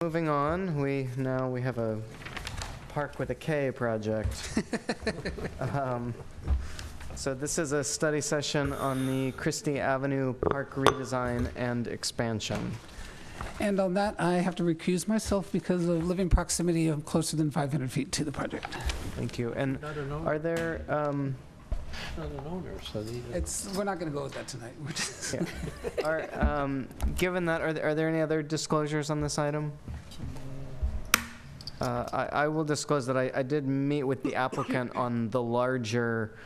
Moving on, we have a Park with a K project. So this is a study session on the Christie Avenue Park redesign and expansion. And on that, I have to recuse myself because of living proximity of closer than 500 feet to the project. Thank you. And are there, Not an owner, so We're not going to go with that tonight. We're just given that, are there any other disclosures on this item? I will disclose that I did meet with the applicant on the larger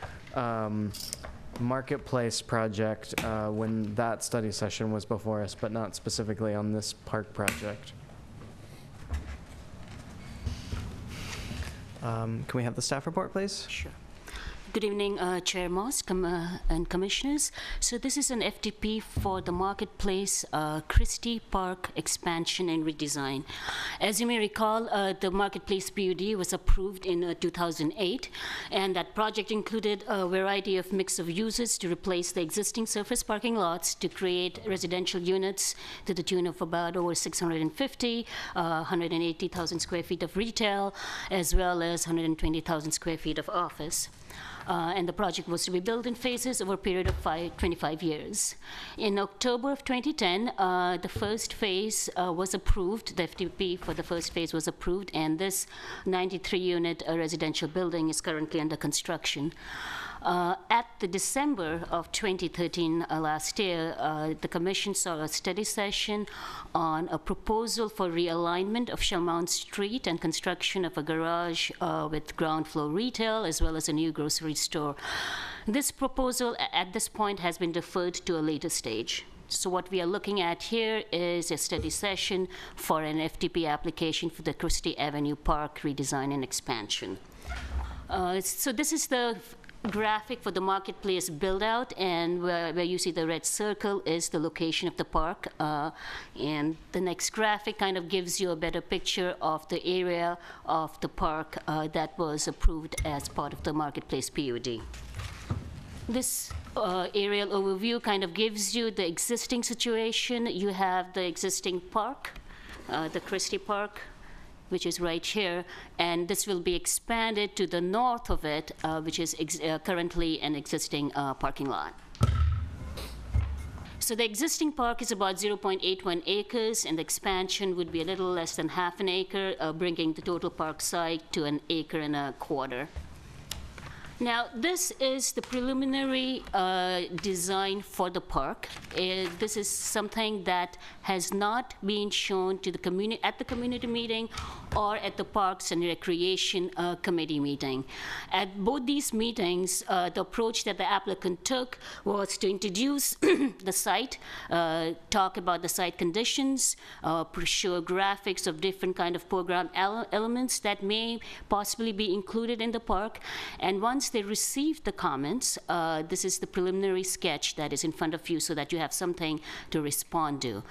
marketplace project when that study session was before us, but not specifically on this park project. Can we have the staff report, please? Sure. Good evening, Chair Moss and Commissioners. So this is an FTP for the Marketplace Christie Park expansion and redesign. As you may recall, the Marketplace PUD was approved in 2008, and that project included a variety of mix of uses to replace the existing surface parking lots to create residential units to the tune of about over 650, 180,000 square feet of retail, as well as 120,000 square feet of office. And the project was to be built in phases over a period of 25 years. In October of 2010, the first phase was approved. The FTP for the first phase was approved, and this 93-unit residential building is currently under construction. At the December of 2013, last year, the Commission saw a study session on a proposal for realignment of Shelmount Street and construction of a garage with ground floor retail as well as a new grocery store. This proposal at this point has been deferred to a later stage. So what we are looking at here is a study session for an FTP application for the Christie Avenue Park redesign and expansion. So this is the graphic for the marketplace build out, and where you see the red circle is the location of the park, and the next graphic kind of gives you a better picture of the area of the park that was approved as part of the marketplace PUD. This aerial overview kind of gives you the existing situation. You have the existing park, the Christie Park, which is right here, and this will be expanded to the north of it, which is currently an existing parking lot. So the existing park is about 0.81 acres, and the expansion would be a little less than half an acre, bringing the total park site to 1.25 acres. Now, this is the preliminary design for the park. This is something that has not been shown to the community at the community meeting or at the Parks and Recreation Committee meeting. At both these meetings, the approach that the applicant took was to introduce the site, talk about the site conditions, show graphics of different kind of program elements that may possibly be included in the park. And once they received the comments, this is the preliminary sketch that is in front of you so that you have something to respond to.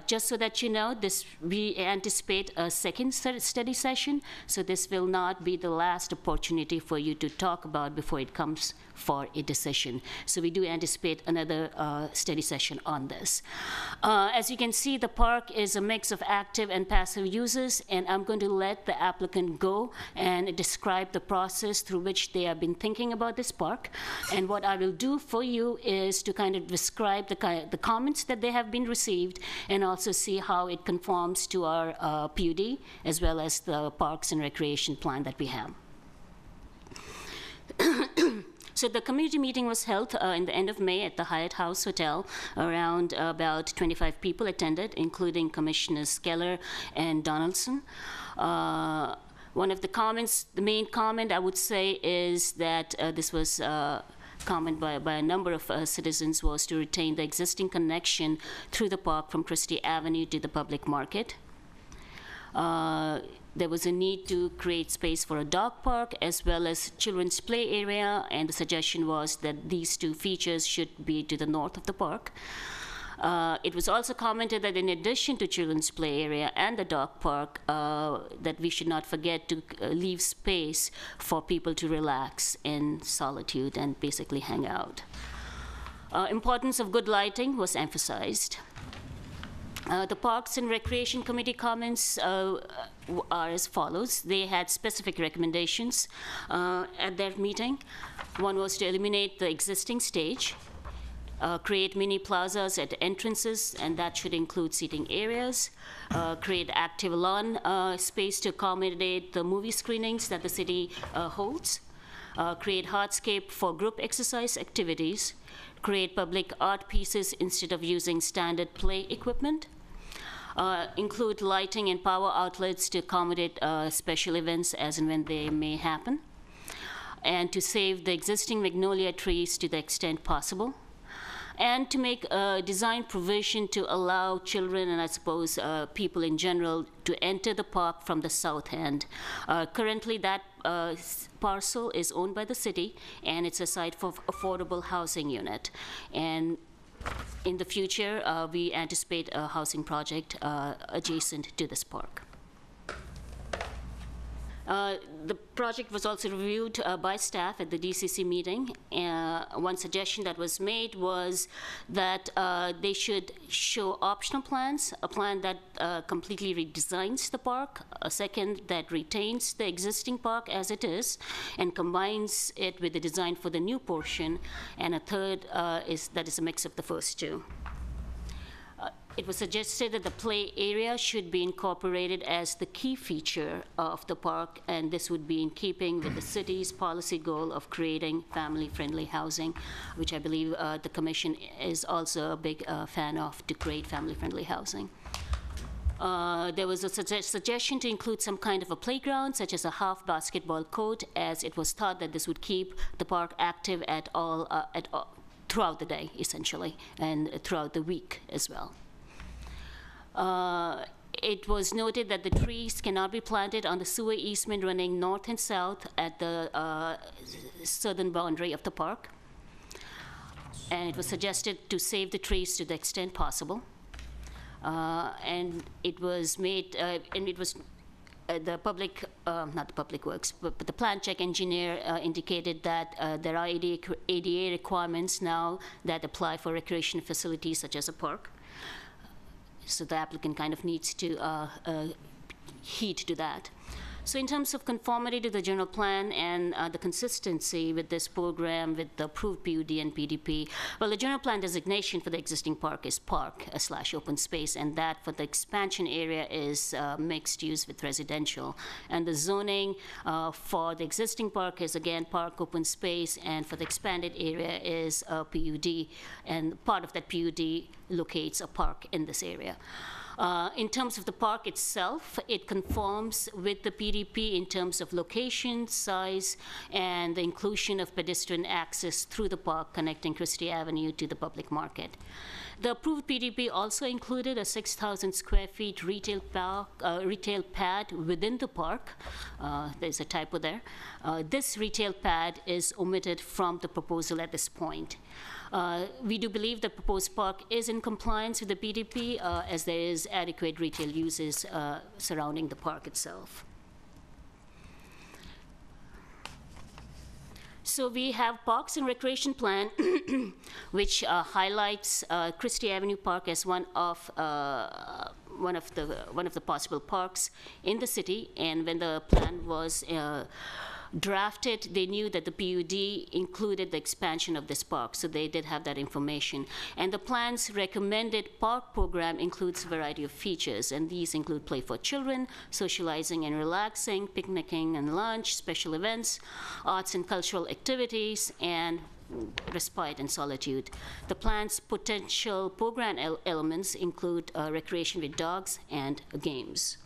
Just so that you know, we anticipate a second study session, so this will not be the last opportunity for you to talk about before it comes for a decision. So we do anticipate another study session on this. As you can see, the park is a mix of active and passive uses, and I'm going to let the applicant go and describe the process through which they have been thinking about this park. And what I will do for you is to kind of describe the comments that they have been received, and also see how it conforms to our PUD, as well as the Parks and Recreation plan that we have. So the community meeting was held in the end of May at the Hyatt House Hotel. Around about 25 people attended, including Commissioners Keller and Donaldson. One of the comments, the main comment I would say, is that this was comment by a number of citizens, was to retain the existing connection through the park from Christie Avenue to the public market. There was a need to create space for a dog park as well as children's play area, and the suggestion was that these two features should be to the north of the park. It was also commented that in addition to children's play area and the dog park, that we should not forget to leave space for people to relax in solitude and basically hang out. Importance of good lighting was emphasized. The Parks and Recreation Committee comments are as follows. They had specific recommendations at their meeting. One was to eliminate the existing stage, create mini plazas at entrances, and that should include seating areas, create active lawn space to accommodate the movie screenings that the city holds, create hardscape for group exercise activities, create public art pieces instead of using standard play equipment, include lighting and power outlets to accommodate special events as and when they may happen, and to save the existing magnolia trees to the extent possible, and to make a design provision to allow children and I suppose people in general to enter the park from the south end. Currently that parcel is owned by the city and it's a site for affordable housing unit. And in the future, we anticipate a housing project adjacent to this park. The project was also reviewed by staff at the DCC meeting. One suggestion that was made was that they should show optional plans, a plan that completely redesigns the park, a second that retains the existing park as it is and combines it with the design for the new portion, and a third that is a mix of the first two. It was suggested that the play area should be incorporated as the key feature of the park, and this would be in keeping with the city's policy goal of creating family-friendly housing, which I believe the Commission is also a big fan of, to create family-friendly housing. There was a suggestion to include some kind of a playground, such as a half basketball court, as it was thought that this would keep the park active at all throughout the day, essentially, and throughout the week as well. It was noted that the trees cannot be planted on the sewer easement running north and south at the southern boundary of the park. And it was suggested to save the trees to the extent possible. And it was made, and it was the public, not the public works, but the plan check engineer indicated that there are ADA requirements now that apply for recreation facilities such as a park. So the applicant kind of needs to heed to that. So in terms of conformity to the general plan and the consistency with this program with the approved PUD and PDP, well, the general plan designation for the existing park is park / open space, and that for the expansion area is mixed use with residential. And the zoning for the existing park is again park open space, and for the expanded area is PUD, and part of that PUD locates a park in this area. In terms of the park itself, it conforms with the PDP in terms of location, size, and the inclusion of pedestrian access through the park connecting Christie Avenue to the public market. The approved PDP also included a 6,000 square feet retail pad within the park. There's a typo there. This retail pad is omitted from the proposal at this point. We do believe the proposed park is in compliance with the PDP as there is adequate retail uses surrounding the park itself. So we have Parks and Recreation Plan, which highlights Christie Avenue Park as one of the possible parks in the city. And when the plan was drafted, they knew that the PUD included the expansion of this park, so they did have that information. And the plan's recommended park program includes a variety of features, and these include play for children, socializing and relaxing, picnicking and lunch, special events, arts and cultural activities, and respite and solitude. The plan's potential program elements include recreation with dogs and games.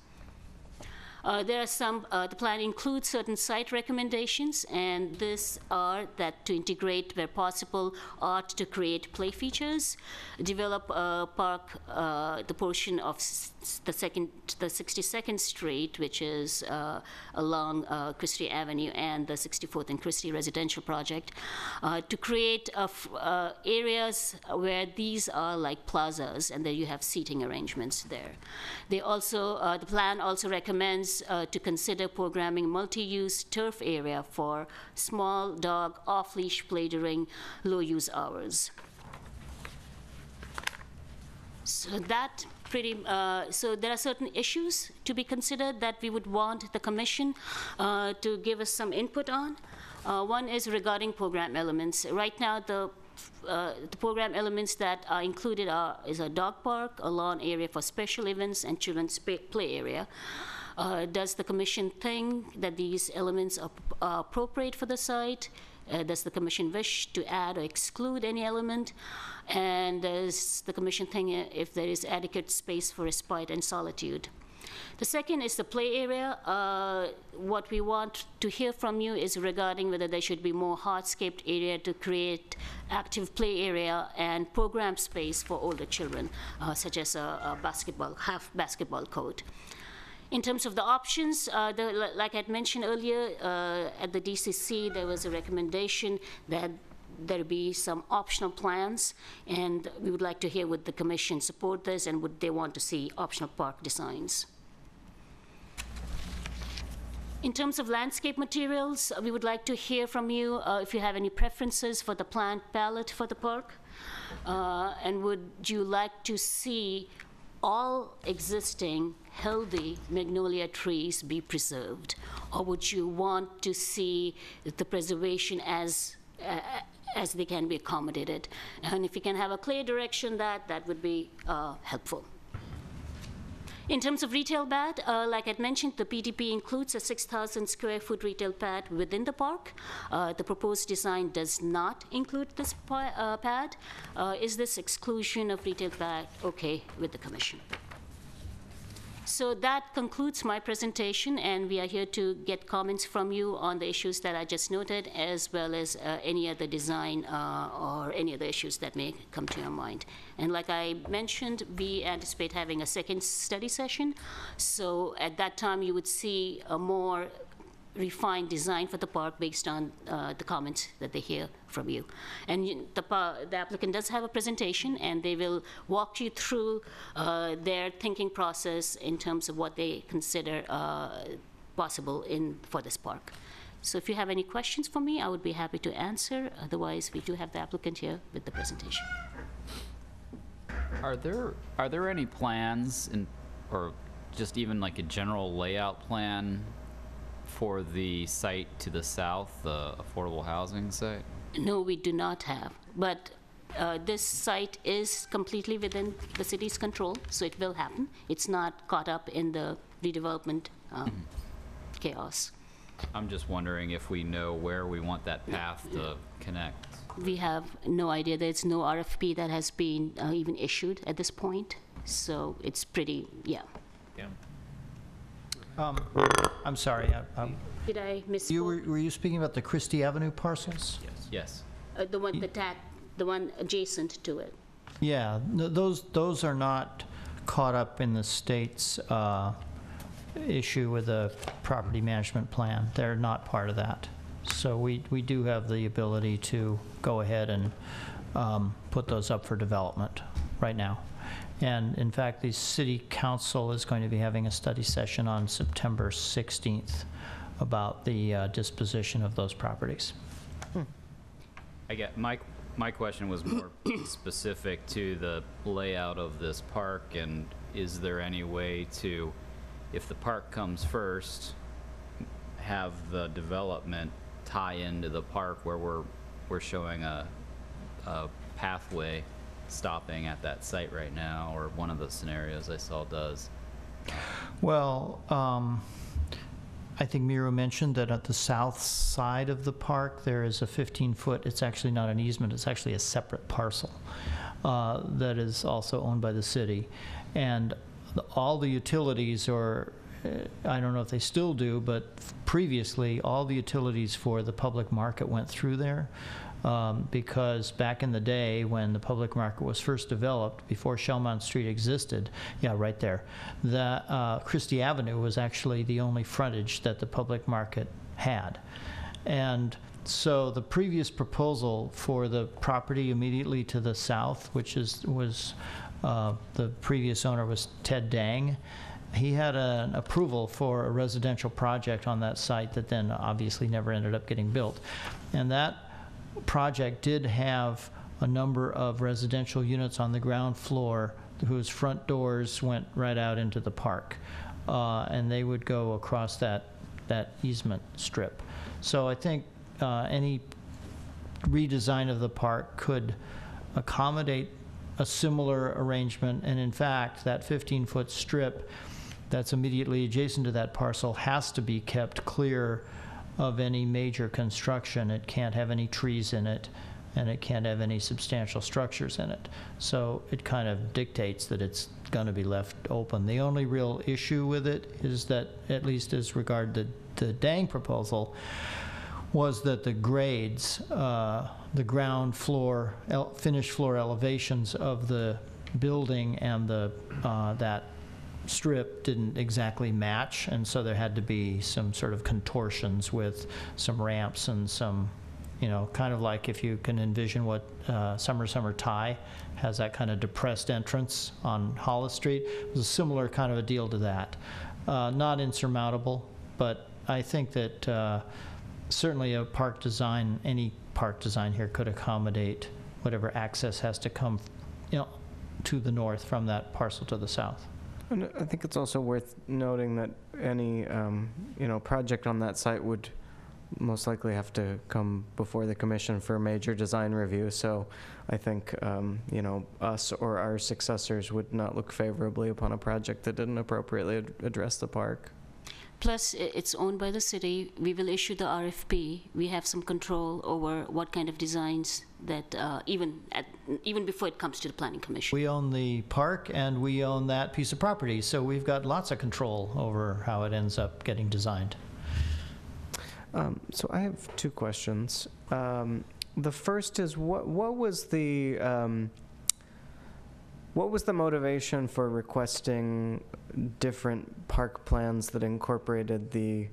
There are some, the plan includes certain site recommendations, and these are that to integrate where possible art to create play features, develop a park, the portion of the 62nd Street, which is along Christie Avenue and the 64th and Christie residential project, to create areas where these are like plazas, and there you have seating arrangements there. They also, the plan also recommends to consider programming multi-use turf area for small dog off-leash play during low-use hours. So that so there are certain issues to be considered that we would want the commission to give us some input on. One is regarding program elements. Right now, the program elements that are included is a dog park, a lawn area for special events, and children's play area. Does the commission think that these elements are appropriate for the site? Does the commission wish to add or exclude any element? And does the commission think if there is adequate space for respite and solitude? The second is the play area. What we want to hear from you is regarding whether there should be more hardscaped area to create active play area and program space for older children, such as a half basketball court. In terms of the options, like I had mentioned earlier, at the DCC, there was a recommendation that there be some optional plans, and we would like to hear would the commission support this, and would they want to see optional park designs. In terms of landscape materials, we would like to hear from you if you have any preferences for the plant palette for the park, and would you like to see all existing healthy magnolia trees be preserved, or would you want to see the preservation as they can be accommodated? And if you can have a clear direction, that would be helpful. In terms of retail pad, like I mentioned, the PDP includes a 6,000 square foot retail pad within the park. The proposed design does not include this pad. Is this exclusion of retail pad okay with the commission? So that concludes my presentation, and we are here to get comments from you on the issues that I just noted, as well as any other design or any other issues that may come to your mind. And like I mentioned, we anticipate having a second study session. So at that time, you would see a more refined design for the park based on the comments that they hear from you. And the applicant does have a presentation, and they will walk you through their thinking process in terms of what they consider possible for this park. So if you have any questions for me, I would be happy to answer. Otherwise, we do have the applicant here with the presentation. Are there any plans or just even like a general layout plan for the site to the south, the affordable housing site? No, we do not have. But this site is completely within the city's control, so it will happen. It's not caught up in the redevelopment chaos. I'm just wondering if we know where we want that path to connect. We have no idea. There's no RFP that has been even issued at this point. So it's pretty, yeah. I'm sorry. Did I miss? Were you speaking about the Christie Avenue parcels? Yes. The one adjacent to it. Yeah, those are not caught up in the state's issue with the property management plan. They're not part of that. So we do have the ability to go ahead and put those up for development right now. And in fact, the city council is going to be having a study session on September 16th about the disposition of those properties. I get my question was more specific to the layout of this park, and is there any way to, if the park comes first, have the development tie into the park where we're showing a pathway stopping at that site right now, or one of the scenarios I saw does? Well, I think Miro mentioned that at the south side of the park there is a 15-foot, it's actually not an easement, it's actually a separate parcel that is also owned by the city. And all the utilities, or I don't know if they still do, but previously all the utilities for the public market went through there. Because back in the day when the public market was first developed, before Shellmont Street existed, yeah, right there, the Christie Avenue was actually the only frontage that the public market had. And so the previous proposal for the property immediately to the south, which was the previous owner was Ted Dang, he had an approval for a residential project on that site that then obviously never ended up getting built. And that project did have a number of residential units on the ground floor whose front doors went right out into the park. And they would go across that easement strip. So I think any redesign of the park could accommodate a similar arrangement. And in fact, that 15-foot strip that's immediately adjacent to that parcel has to be kept clear of any major construction. It can't have any trees in it, and it can't have any substantial structures in it. So it kind of dictates that it's going to be left open. The only real issue with it is that, at least as regard to the Dang proposal, was that the grades, the ground floor, finished floor elevations of the building and that strip didn't exactly match, and so there had to be some sort of contortions with some ramps and some, kind of like if you can envision what Summer Thai has, that kind of depressed entrance on Hollis Street. It was a similar kind of a deal to that. Not insurmountable, but I think that certainly a park design, any park design here could accommodate whatever access has to come, to the north from that parcel to the south. And I think it's also worth noting that any, project on that site would most likely have to come before the commission for a major design review. So I think, us or our successors would not look favorably upon a project that didn't appropriately address the park. Plus, it's owned by the city. We will issue the RFP. We have some control over what kind of designs that, even before it comes to the Planning Commission. We own the park and we own that piece of property, so we've got lots of control over how it ends up getting designed. So I have two questions. The first is, what was the motivation for requesting different park plans that incorporated the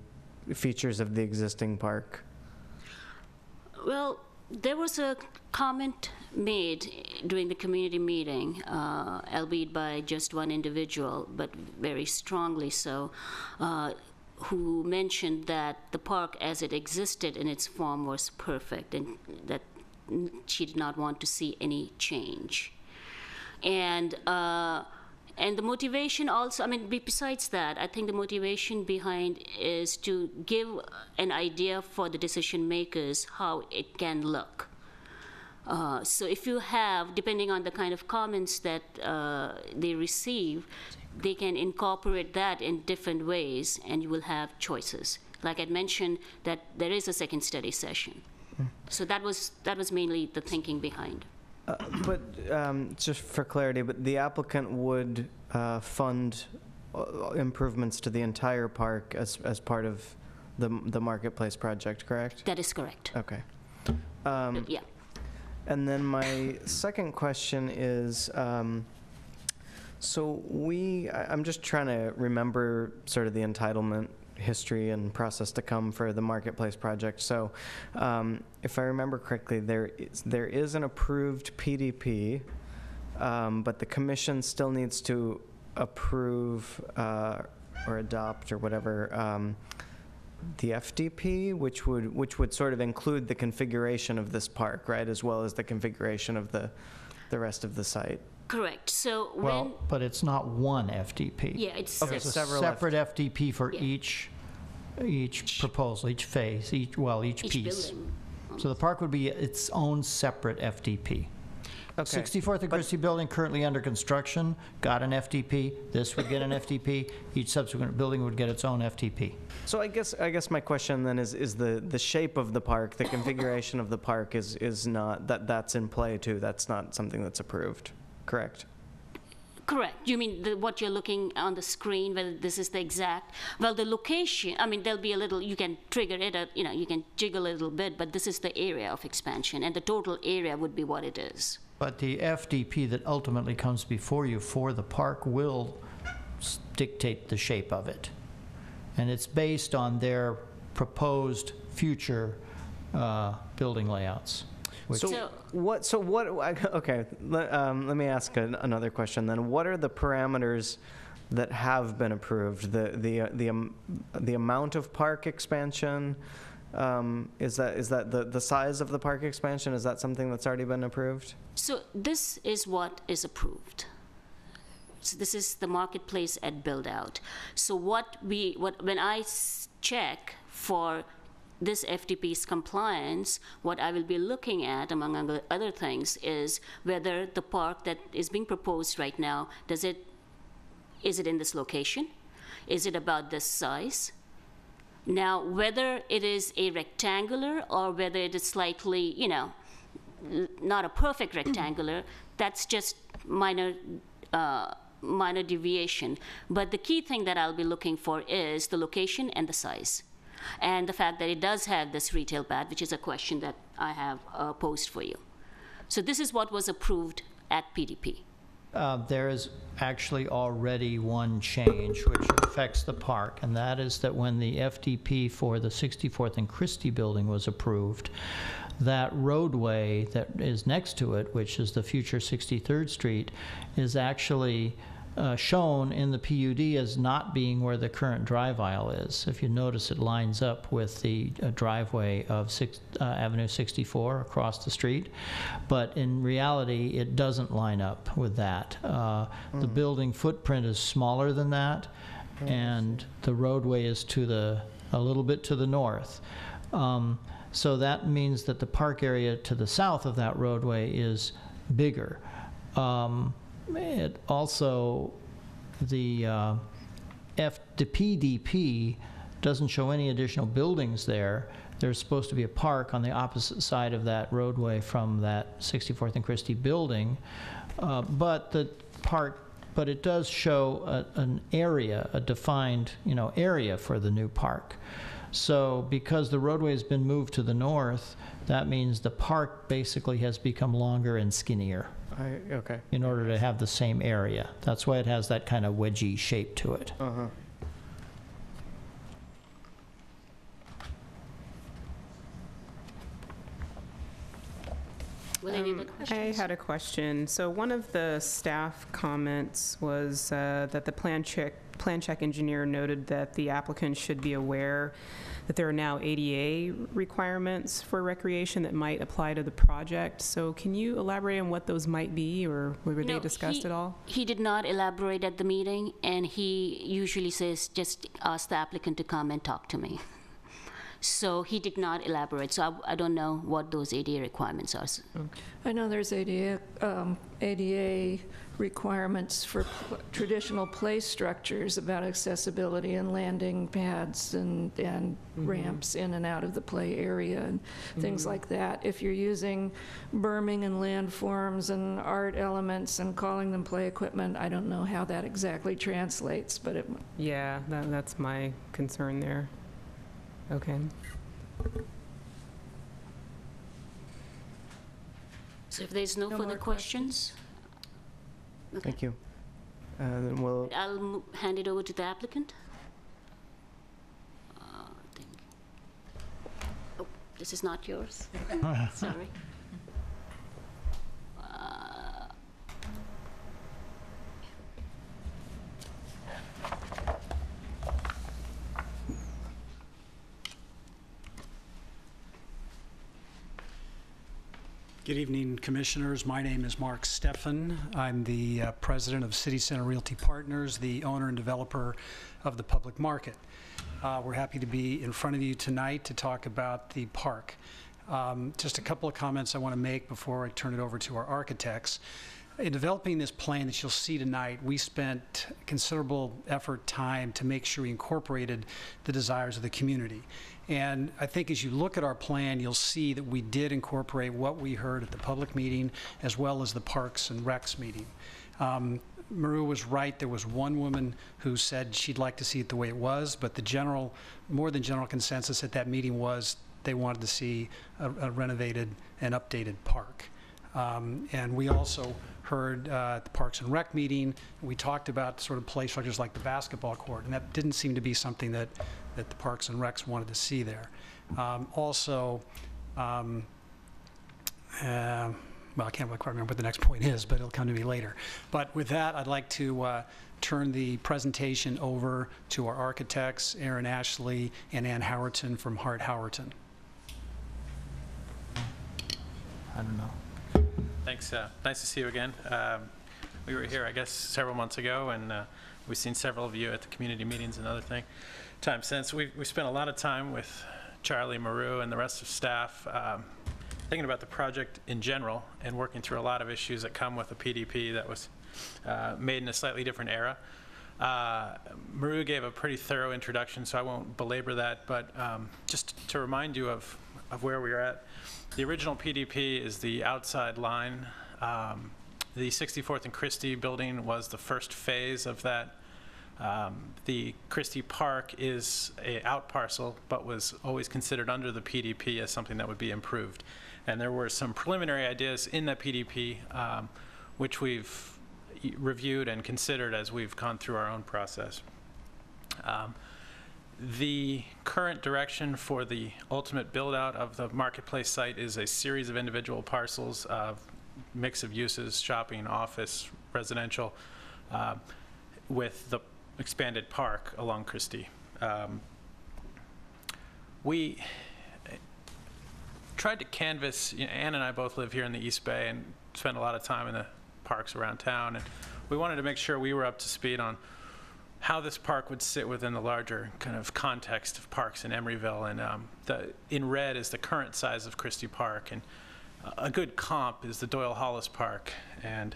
features of the existing park? Well, there was a comment made during the community meeting, albeit by just one individual, but very strongly so, who mentioned that the park as it existed in its form was perfect and that she did not want to see any change. And the motivation also, besides that, I think the motivation behind is to give an idea for the decision makers how it can look. So if you have, depending on the kind of comments that they receive, they can incorporate that in different ways, and you will have choices. Like I mentioned, that there is a second study session. So that was mainly the thinking behind. But just for clarity, but the applicant would fund improvements to the entire park as part of the Marketplace project, correct? That is correct. Okay. Yeah. And then my second question is, I'm just trying to remember sort of the entitlement history and process to come for the Marketplace project. So if I remember correctly, there is an approved PDP, but the commission still needs to approve or adopt or whatever the FDP, which would sort of include the configuration of this park, right, as well as the configuration of the rest of the site. Correct. So Well, but it's not one FDP. yeah, it's Okay, There's a several separate FDP for Yeah. each proposal, each phase, each piece. building. So the park would be its own separate FDP. Okay. 64th and Christie Building currently under construction, got an FDP. This would get an FDP. Each subsequent building would get its own FDP. So I guess my question then is the shape of the park, the configuration of the park is not, that's in play too. That's not something that's approved, correct? Correct. You mean what you're looking on the screen, whether this is the exact, well, the location, there'll be a little, you can trigger it, you can jiggle a little bit, but this is the area of expansion, and the total area would be what it is. But the FDP that ultimately comes before you for the park will dictate the shape of it. And it's based on their proposed future building layouts. Okay, let me ask another question then. What are the parameters that have been approved? The amount of park expansion, is that the size of the park expansion? Is that something that's already been approved? So this is what is approved. So this is the marketplace at build-out. So when I check for this FDP's compliance, what I will be looking at, among other things, is whether the park that is being proposed right now, is it in this location? Is it about this size? Now, whether it is a rectangular or whether it is slightly, not a perfect rectangular, that's just minor deviation. But the key thing that I'll be looking for is the location and the size. And the fact that it does have this retail pad, which is a question that I have posed for you. So this is what was approved at PDP. There is actually already one change which affects the park, and that is that when the FDP for the 64th and Christie building was approved, that roadway that is next to it, which is the future 63rd Street, is actually shown in the PUD as not being where the current drive aisle is. If you notice, it lines up with the driveway of Avenue 64 across the street, but in reality, it doesn't line up with that. The building footprint is smaller than that, and the roadway is a little bit to the north. So that means that the park area to the south of that roadway is bigger. It also, the PDP doesn't show any additional buildings there. There's supposed to be a park on the opposite side of that roadway from that 64th and Christie building, but it does show an area, a defined area for the new park. So because the roadway has been moved to the north, that means the park basically has become longer and skinnier. Okay. In order to have the same area. That's why it has that kind of wedgy shape to it. Uh-huh. I had a question. So one of the staff comments was that the plan check engineer noted that the applicant should be aware that there are now ADA requirements for recreation that might apply to the project. So can you elaborate on what those might be, or were they discussed at all? He did not elaborate at the meeting, and he usually says, just ask the applicant to come and talk to me. So he did not elaborate, so I don't know what those ADA requirements are. I know there's ADA requirements for traditional play structures about accessibility and landing pads and ramps in and out of the play area and things like that. If you're using berming and landforms and art elements and calling them play equipment, I don't know how that exactly translates, but it... Yeah, that's my concern there. Okay. So if there's no further questions, okay. Thank you. Then I'll hand it over to the applicant. Oh, this is not yours. Sorry. Good evening, Commissioners. My name is Mark Steffen. I'm the president of City Center Realty Partners, the owner and developer of the public market. We're happy to be in front of you tonight to talk about the park. Just a couple of comments I want to make before I turn it over to our architects. In developing this plan that you'll see tonight, we spent considerable effort, time to make sure we incorporated the desires of the community. And I think as you look at our plan, you'll see that we did incorporate what we heard at the public meeting as well as the Parks and Recs meeting. Maru was right. There was one woman who said she'd like to see it the way it was, but the more than general consensus at that meeting was they wanted to see a renovated and updated park. And we also heard at the Parks and Rec meeting, we talked about sort of play structures like the basketball court, and that didn't seem to be something that the Parks and Recs wanted to see there. Well, I can't quite remember what the next point is, but it'll come to me later. But with that, I'd like to turn the presentation over to our architects, Aaron Ashley and Ann Howerton from Hart Howerton. I don't know. Thanks. Nice to see you again. we were here, I guess, several months ago, and we've seen several of you at the community meetings and other time since. We spent a lot of time with Charlie, Maru, and the rest of staff thinking about the project in general and working through a lot of issues that come with a PDP that was made in a slightly different era. Maru gave a pretty thorough introduction, so I won't belabor that, but just to remind you of where we are at. The original PDP is the outside line. The 64th and Christie building was the first phase of that. The Christie Park is a out parcel, but was always considered under the PDP as something that would be improved. And there were some preliminary ideas in that PDP, which we've reviewed and considered as we've gone through our own process. The current direction for the ultimate build-out of the marketplace site is a series of individual parcels of mix of uses, shopping, office, residential, with the expanded park along Christie. We tried to canvass, Ann and I both live here in the East Bay and spend a lot of time in the parks around town, and we wanted to make sure we were up to speed on how this park would sit within the larger kind of context of parks in Emeryville. And in red is the current size of Christie Park, and a good comp is the Doyle Hollis Park. And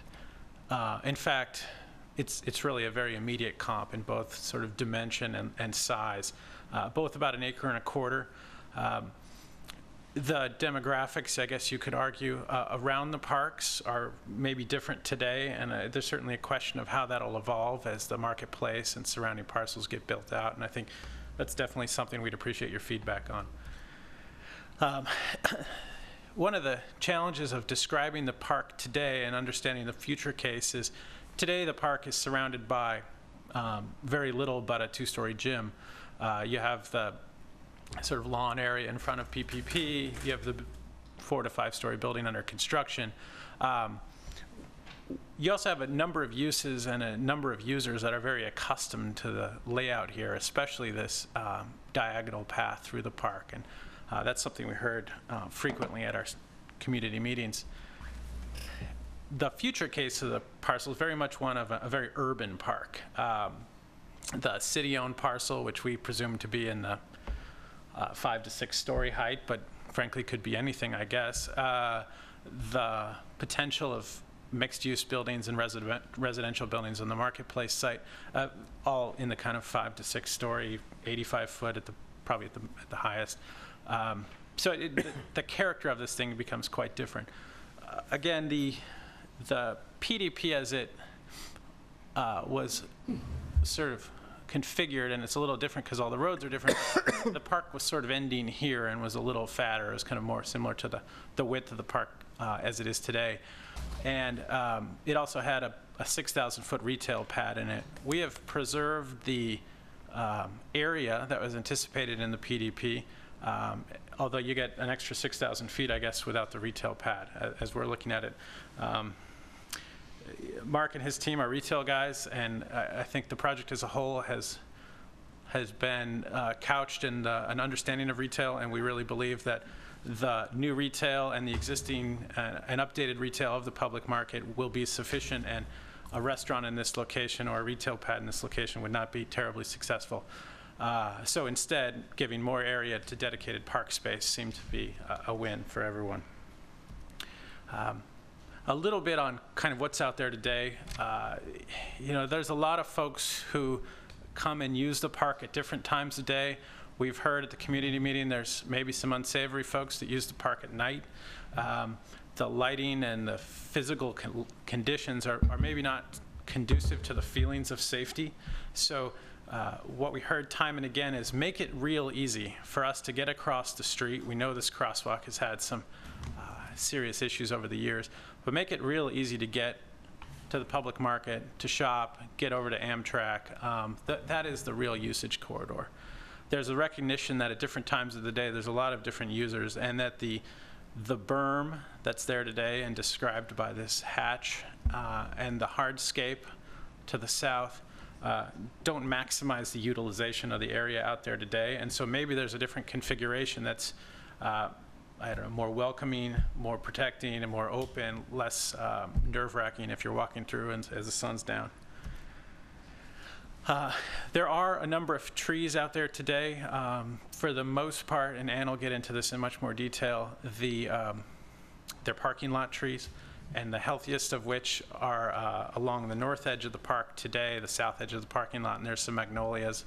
in fact, it's really a very immediate comp in both sort of dimension and size, both about 1.25 acres. The demographics, I guess you could argue, around the parks are maybe different today, and there's certainly a question of how that'll evolve as the marketplace and surrounding parcels get built out, and I think that's definitely something we'd appreciate your feedback on. One of the challenges of describing the park today and understanding the future case is today the park is surrounded by very little but a 2-story gym. You have the sort of lawn area in front of PPP. You have the 4 to 5-story building under construction. You also have a number of uses and a number of users that are very accustomed to the layout here, especially this diagonal path through the park. And that's something we heard frequently at our community meetings. The future case of the parcel is very much one of a very urban park. The city-owned parcel, which we presume to be in the 5 to 6-story height, but frankly could be anything, I guess. The potential of mixed-use buildings and residential buildings on the marketplace site, all in the kind of 5 to 6-story, 85-foot probably at the highest. So the character of this thing becomes quite different. Again, the PDP as it was sort of configured, and it's a little different because all the roads are different. The park was sort of ending here and was a little fatter. It was kind of more similar to the width of the park as it is today. And it also had a 6,000-foot retail pad in it. We have preserved the area that was anticipated in the PDP, although you get an extra 6,000 feet, I guess, without the retail pad, as we're looking at it. Mark and his team are retail guys, and I think the project as a whole has been couched in an understanding of retail, and we really believe that the new retail and the existing and updated retail of the public market will be sufficient, and a restaurant in this location or a retail pad in this location would not be terribly successful. So instead, giving more area to dedicated park space seemed to be a win for everyone. A little bit on kind of what's out there today. There's a lot of folks who come and use the park at different times of day. We've heard at the community meeting there's maybe some unsavory folks that use the park at night. The lighting and the physical conditions are maybe not conducive to the feelings of safety. So what we heard time and again is make it real easy for us to get across the street. We know this crosswalk has had some serious issues over the years, but make it real easy to get to the public market, to shop, get over to Amtrak. That is the real usage corridor. There's a recognition that at different times of the day there's a lot of different users, and that the berm that's there today and described by this hatch and the hardscape to the south don't maximize the utilization of the area out there today. And so maybe there's a different configuration that's I don't know, more welcoming, more protecting, and more open, less nerve-wracking if you're walking through and as the sun's down. There are a number of trees out there today. For the most part, and Ann will get into this in much more detail, they're parking lot trees, and the healthiest of which are along the north edge of the park today, the south edge of the parking lot, and there's some magnolias.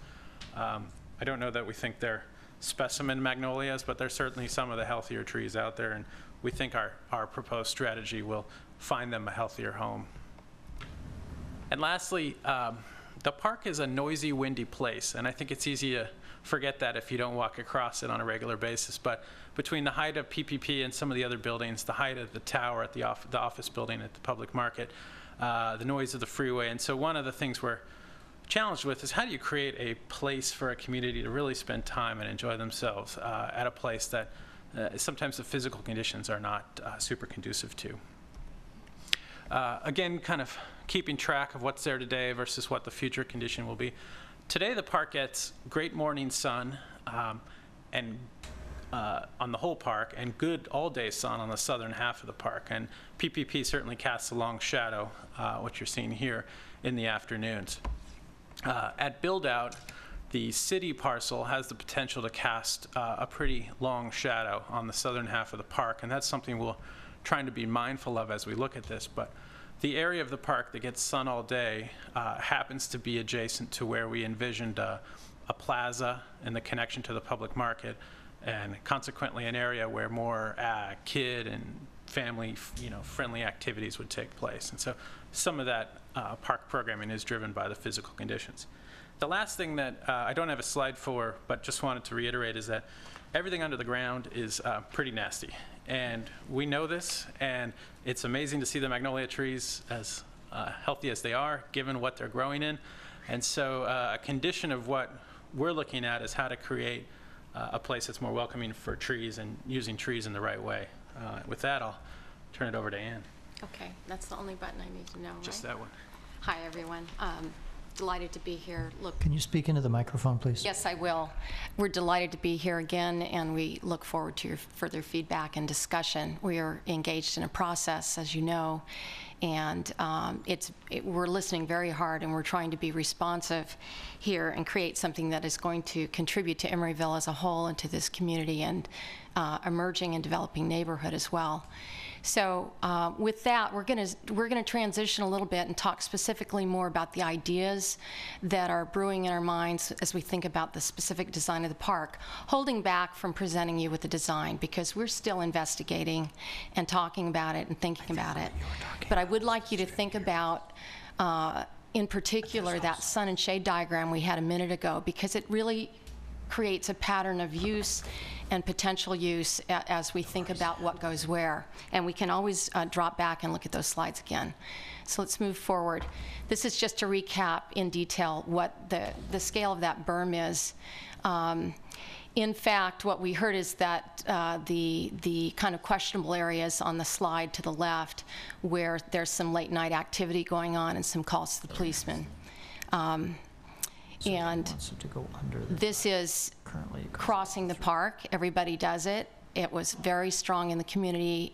I don't know that we think they're specimen magnolias, but they're certainly some of the healthier trees out there, and we think our proposed strategy will find them a healthier home. And lastly, the park is a noisy, windy place, and I think it's easy to forget that if you don't walk across it on a regular basis. But between the height of PPP and some of the other buildings, the height of the tower at the office building at the public market, the noise of the freeway, and so one of the things we're challenged with is how do you create a place for a community to really spend time and enjoy themselves at a place that sometimes the physical conditions are not super conducive to. Again, kind of keeping track of what's there today versus what the future condition will be. Today the park gets great morning sun and on the whole park, and good all-day sun on the southern half of the park, and PPP certainly casts a long shadow, what you're seeing here, in the afternoons. At build-out, the city parcel has the potential to cast a pretty long shadow on the southern half of the park, and that's something we're trying to be mindful of as we look at this. But the area of the park that gets sun all day happens to be adjacent to where we envisioned a plaza and the connection to the public market, and consequently an area where more kid and family, friendly activities would take place. And so some of that park programming is driven by the physical conditions. The last thing that I don't have a slide for, but just wanted to reiterate, is that everything under the ground is pretty nasty. And we know this, and it's amazing to see the magnolia trees as healthy as they are, given what they're growing in. And so a condition of what we're looking at is how to create a place that's more welcoming for trees and using trees in the right way. With that, I'll turn it over to Ann. Okay, that's the only button I need to know, Just right? that one. Hi, everyone. Delighted to be here. Look, Can you speak into the microphone, please? yes, I will. We're delighted to be here again, and we look forward to your further feedback and discussion. We are engaged in a process, as you know, and we're listening very hard, and we're trying to be responsive here and create something that is going to contribute to Emeryville as a whole and to this community and emerging and developing neighborhood as well. So with that, we're going to transition a little bit and talk specifically more about the ideas that are brewing in our minds as we think about the specific design of the park, holding back from presenting you with the design because we're still investigating and talking about it and thinking about it. But I would like you to think about in particular that sun and shade diagram we had a minute ago, because it really creates a pattern of use and potential use as we think about what goes where. And we can always drop back and look at those slides again. So let's move forward. This is just to recap in detail what the scale of that berm is. In fact, what we heard is that the kind of questionable areas on the slide to the left, where there's some late night activity going on and some calls to the policeman. So and wants it to go under the this is currently crossing the park. Everybody does it. It was very strong in the community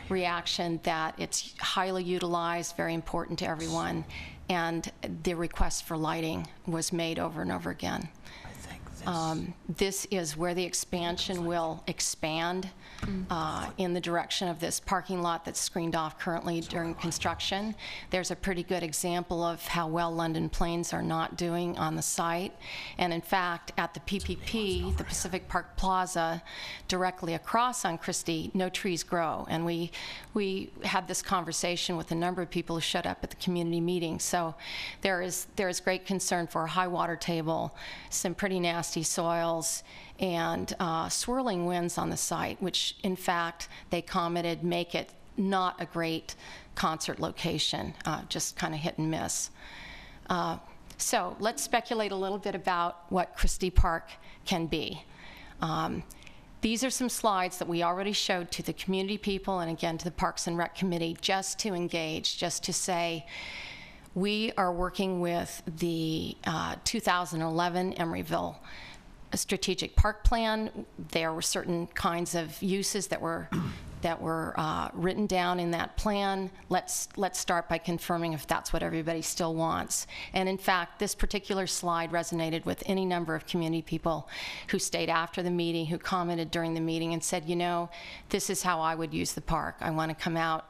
reaction that it's highly utilized, very important to everyone, and the request for lighting was made over and over again. I think This is where the expansion will expand in the direction of this parking lot that's screened off currently during construction. There's a pretty good example of how well London Plains are not doing on the site. And in fact, at the PPP, the Pacific Park Plaza, directly across on Christie, no trees grow. And we had this conversation with a number of people who showed up at the community meeting. So there is great concern for a high water table, some pretty nasty soils, and swirling winds on the site, which in fact they commented make it not a great concert location, just kind of hit and miss. So let's speculate a little bit about what Christie Park can be. These are some slides that we already showed to the community people and again to the Parks and Rec Committee, just to engage, just to say, we are working with the 2011 Emeryville strategic park plan, there were certain kinds of uses that were written down in that plan. Let's start by confirming if that's what everybody still wants. And in fact, this particular slide resonated with any number of community people who stayed after the meeting, who commented during the meeting and said, you know, this is how I would use the park. I want to come out,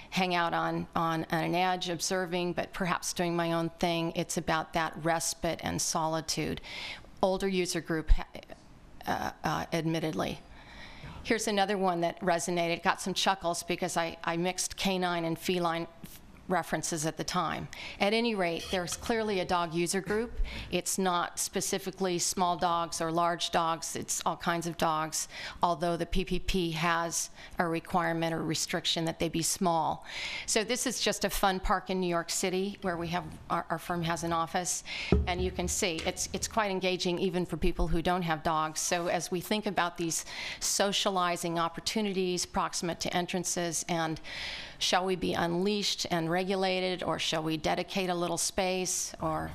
hang out on an edge, observing, but perhaps doing my own thing. It's about that respite and solitude. Older user group, admittedly. Here's another one that resonated, got some chuckles because I mixed canine and feline references at the time. At any rate, there's clearly a dog user group. It's not specifically small dogs or large dogs, it's all kinds of dogs, although the PPP has a requirement or restriction that they be small. So this is just a fun park in New York City where we have, our firm has an office, and you can see it's quite engaging even for people who don't have dogs. So as we think about these socializing opportunities proximate to entrances, and shall we be unleashed and regulated, or shall we dedicate a little space, or,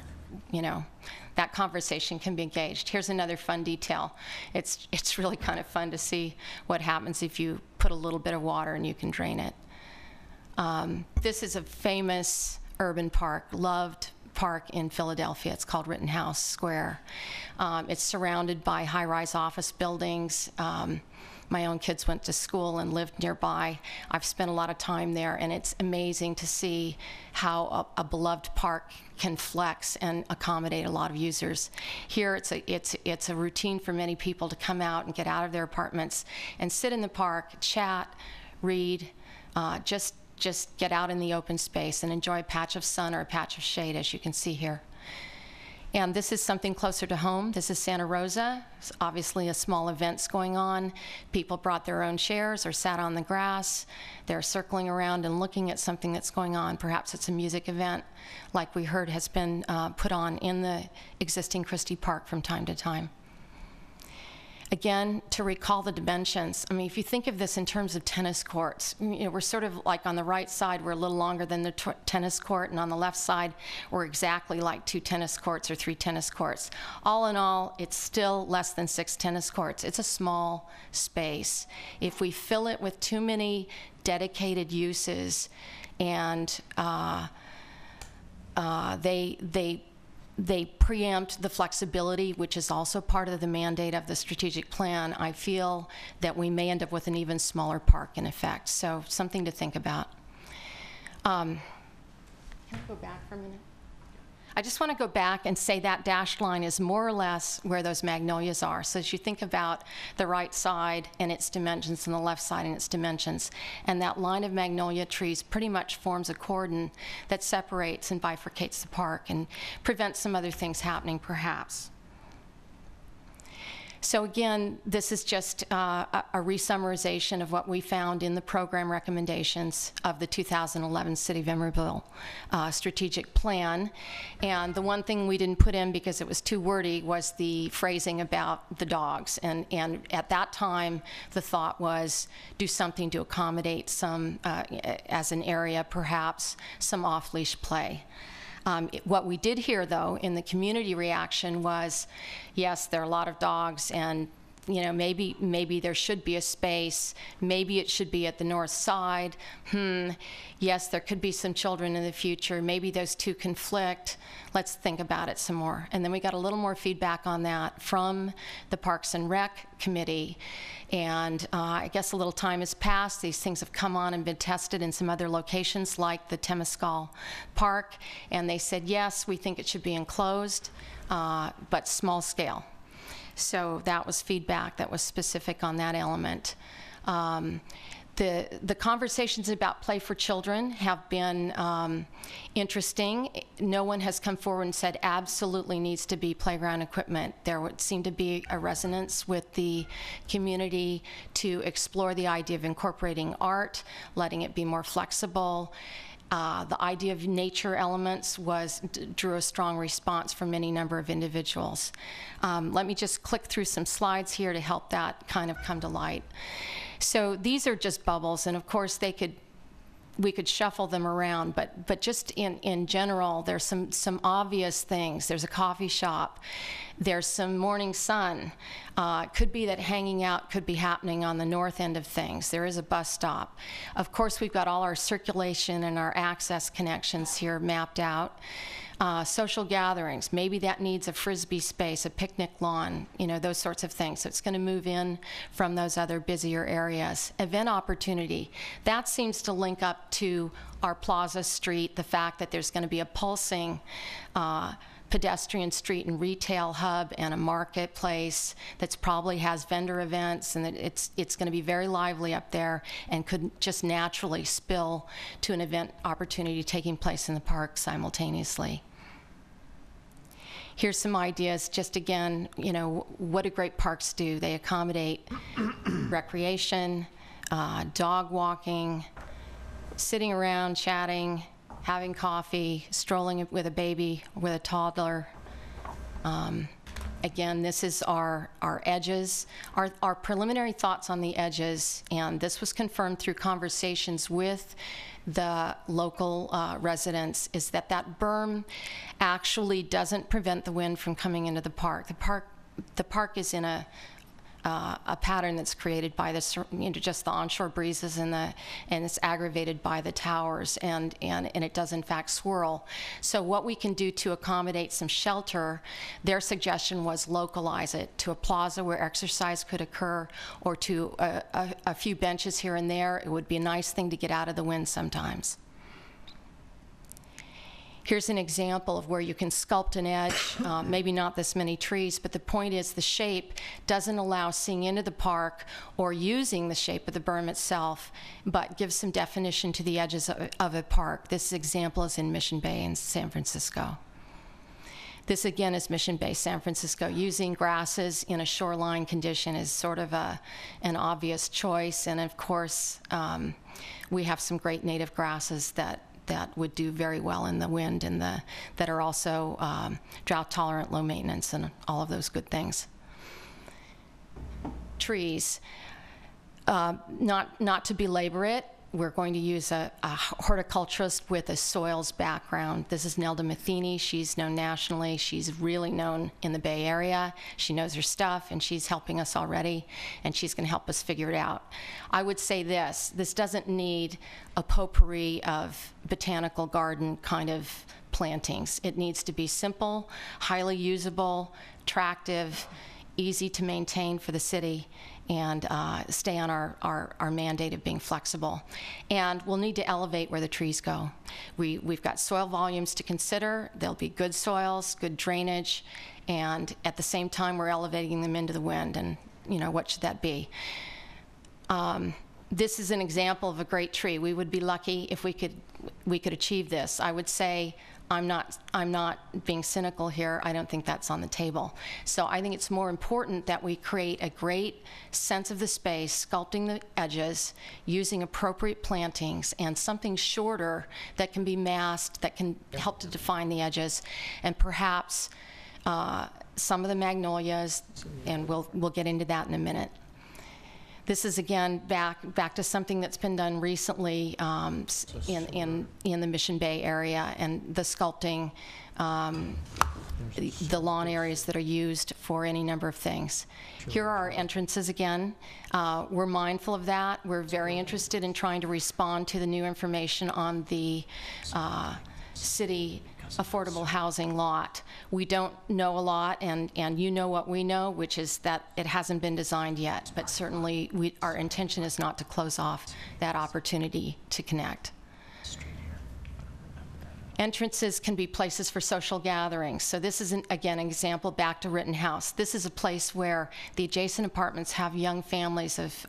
you know, that conversation can be engaged. Here's another fun detail. It's really kind of fun to see what happens if you put a little bit of water and you can drain it. This is a famous urban park, loved park in Philadelphia. It's called Rittenhouse Square. It's surrounded by high-rise office buildings. My own kids went to school and lived nearby. I've spent a lot of time there, and it's amazing to see how a beloved park can flex and accommodate a lot of users. Here, it's a routine for many people to come out and get out of their apartments and sit in the park, chat, read, just get out in the open space and enjoy a patch of sun or a patch of shade, as you can see here. And this is something closer to home. This is Santa Rosa. It's obviously a small events going on. People brought their own chairs or sat on the grass. They're circling around and looking at something that's going on. Perhaps it's a music event, like we heard has been put on in the existing Christie Park from time to time. Again, to recall the dimensions, I mean, if you think of this in terms of tennis courts, you know, we're sort of like on the right side, we're a little longer than the tennis court, and on the left side, we're exactly like 2 tennis courts or 3 tennis courts. All in all, it's still less than 6 tennis courts. It's a small space. If we fill it with too many dedicated uses, and they preempt the flexibility, which is also part of the mandate of the strategic plan, I feel that we may end up with an even smaller park in effect. So something to think about. Can I go back for a minute? I just want to go back and say that dashed line is more or less where those magnolias are. So as you think about the right side and its dimensions and the left side and its dimensions, and that line of magnolia trees pretty much forms a cordon that separates and bifurcates the park and prevents some other things happening, perhaps. So again, this is just a resummarization of what we found in the program recommendations of the 2011 City of Emeryville strategic plan. And the one thing we didn't put in because it was too wordy was the phrasing about the dogs. And at that time, the thought was do something to accommodate some, as an area perhaps, some off-leash play. What we did hear, though, in the community reaction was, yes, there are a lot of dogs, and you know, maybe there should be a space. Maybe it should be at the north side. Yes, there could be some children in the future. Maybe those two conflict. Let's think about it some more. And then we got a little more feedback on that from the Parks and Rec Committee. And I guess a little time has passed. These things have come on and been tested in some other locations like the Temescal Park. And they said, yes, we think it should be enclosed, but small scale. So that was feedback that was specific on that element. The conversations about play for children have been interesting. No one has come forward and said absolutely needs to be playground equipment. There would seem to be a resonance with the community to explore the idea of incorporating art, letting it be more flexible. The idea of nature elements drew a strong response from any number of individuals. Let me just click through some slides here to help that kind of come to light. So these are just bubbles, and of course they could we could shuffle them around, but just in general, there's some obvious things. There's a coffee shop. There's some morning sun. Could be that hanging out could be happening on the north end of things. There is a bus stop. Of course, we've got all our circulation and our access connections here mapped out. Social gatherings, maybe that needs a Frisbee space, a picnic lawn, you know, those sorts of things. So it's going to move in from those other busier areas. Event opportunity, that seems to link up to our Plaza Street, the fact that there's going to be a pulsing pedestrian street and retail hub and a marketplace that probably has vendor events, and that it's going to be very lively up there and could just naturally spill to an event opportunity taking place in the park simultaneously. Here's some ideas, just again, you know, what do great parks do? They accommodate recreation, dog walking, sitting around, chatting, having coffee, strolling with a baby, with a toddler. Again, this is our edges, our preliminary thoughts on the edges, and this was confirmed through conversations with the local residents, is that that berm actually doesn't prevent the wind from coming into the park. The park is in a pattern that's created by just the onshore breezes and it's aggravated by the towers, and it does in fact swirl. So what we can do to accommodate some shelter, their suggestion was localize it to a plaza where exercise could occur, or to a few benches here and there. It would be a nice thing to get out of the wind sometimes. Here's an example of where you can sculpt an edge, maybe not this many trees, but the point is the shape doesn't allow seeing into the park or using the shape of the berm itself, but gives some definition to the edges of a park. This example is in Mission Bay in San Francisco. This again is Mission Bay, San Francisco. Using grasses in a shoreline condition is sort of an obvious choice, and of course, we have some great native grasses that would do very well in the wind, and that are also drought tolerant, low maintenance, and all of those good things. Trees, not to belabor it, we're going to use a horticulturist with a soils background. This is Nelda Matheny. She's known nationally. She's really known in the Bay Area. She knows her stuff, and she's helping us already, and she's going to help us figure it out. I would say this doesn't need a potpourri of botanical garden kind of plantings. It needs to be simple, highly usable, attractive, easy to maintain for the city, and stay on our mandate of being flexible. And we'll need to elevate where the trees go. We've got soil volumes to consider. There'll be good soils, good drainage, and at the same time we're elevating them into the wind, and you know, what should that be? This is an example of a great tree. We would be lucky if we could achieve this. I would say, I'm not being cynical here. I don't think that's on the table. So I think it's more important that we create a great sense of the space, sculpting the edges, using appropriate plantings, and something shorter that can be masked, that can help to define the edges, and perhaps some of the magnolias, and we'll get into that in a minute. This is again back to something that's been done recently in the Mission Bay area, and the sculpting, the lawn areas that are used for any number of things. Here are our entrances again. We're mindful of that. We're very interested in trying to respond to the new information on the city affordable housing lot. We don't know a lot, and you know what we know, which is that it hasn't been designed yet, but certainly our intention is not to close off that opportunity to connect. Entrances can be places for social gatherings. So this is, again, an example back to Rittenhouse. This is a place where the adjacent apartments have young families of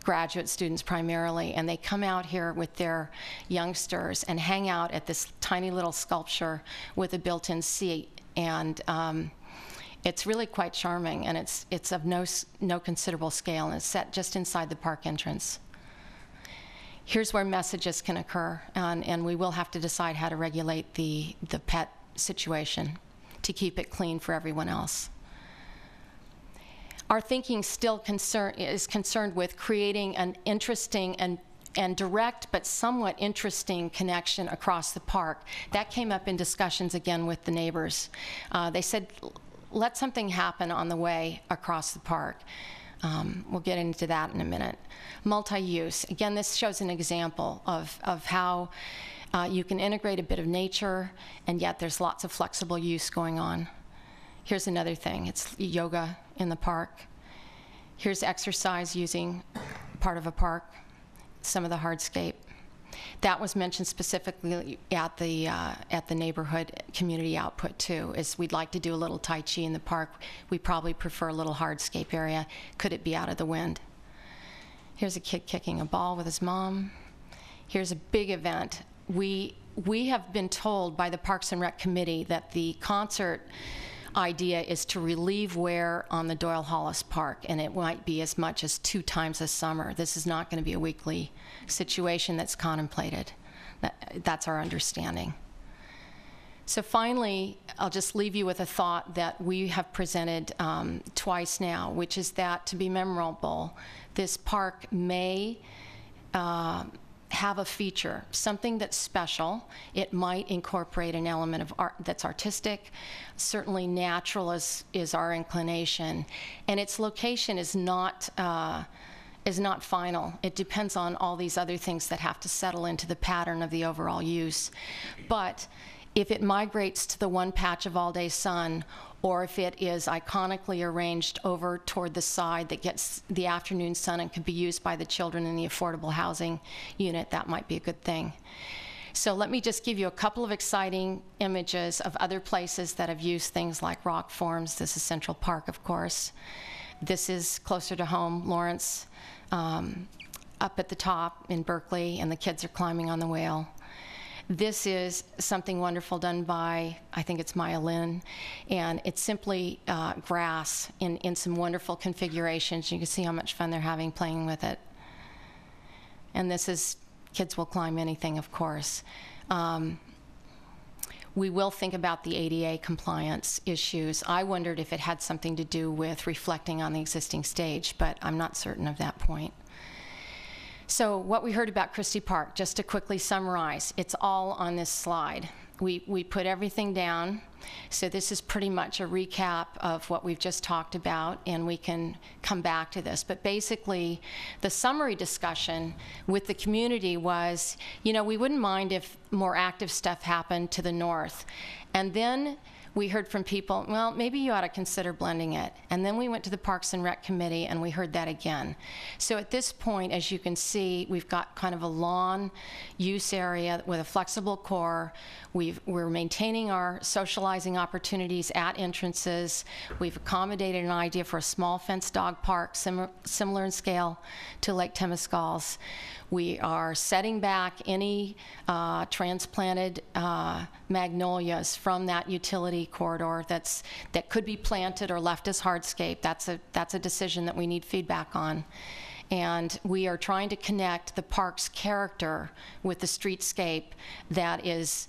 graduate students primarily, and they come out here with their youngsters and hang out at this tiny little sculpture with a built-in seat. And it's really quite charming, and it's of no considerable scale, and it's set just inside the park entrance. Here's where messages can occur, and we will have to decide how to regulate the pet situation to keep it clean for everyone else. Our thinking still is concerned with creating an interesting and and direct but somewhat interesting connection across the park. That came up in discussions again with the neighbors. They said, let something happen on the way across the park. We'll get into that in a minute. Multi-use. Again, this shows an example of how you can integrate a bit of nature, and yet there's lots of flexible use going on. Here's another thing. It's yoga in the park. Here's exercise using part of a park, some of the hardscape. That was mentioned specifically at the neighborhood community output too, is we'd like to do a little Tai Chi in the park. We probably prefer a little hardscape area. Could it be out of the wind? Here's a kid kicking a ball with his mom. Here's a big event. We have been told by the Parks and Rec Committee that the concert idea is to relieve wear on the Doyle Hollis Park, and it might be as much as 2 times a summer. This is not going to be a weekly situation that's contemplated. That's our understanding. So finally, I'll just leave you with a thought that we have presented twice now, which is that, to be memorable, this park may have a feature, something that's special. It might incorporate an element of art that's artistic. Certainly natural is our inclination. And its location is not final. It depends on all these other things that have to settle into the pattern of the overall use. But if it migrates to the one patch of all-day sun, or if it is iconically arranged over toward the side that gets the afternoon sun and can be used by the children in the affordable housing unit, that might be a good thing. So let me just give you a couple of exciting images of other places that have used things like rock forms. This is Central Park, of course. This is closer to home, Lawrence, up at the top in Berkeley, and the kids are climbing on the whale. This is something wonderful done by, I think it's Maya Lin, and it's simply grass in some wonderful configurations. You can see how much fun they're having playing with it. And this is, kids will climb anything, of course. We will think about the ADA compliance issues. I wondered if it had something to do with reflecting on the existing stage, but I'm not certain of that point. So what we heard about Christie Park, just to quickly summarize, it's all on this slide. We put everything down. So this is pretty much a recap of what we've just talked about, and we can come back to this. But basically, the summary discussion with the community was, you know, we wouldn't mind if more active stuff happened to the north. And then we heard from people, well, maybe you ought to consider blending it. And then we went to the Parks and Rec Committee, and we heard that again. So at this point, as you can see, we've got kind of a lawn use area with a flexible core. We're maintaining our socializing opportunities at entrances. We've accommodated an idea for a small fenced dog park, similar in scale to Lake Temescal's. We are setting back any transplanted magnolias from that utility corridor that could be planted or left as hardscape. That's a decision that we need feedback on. And we are trying to connect the park's character with the streetscape that is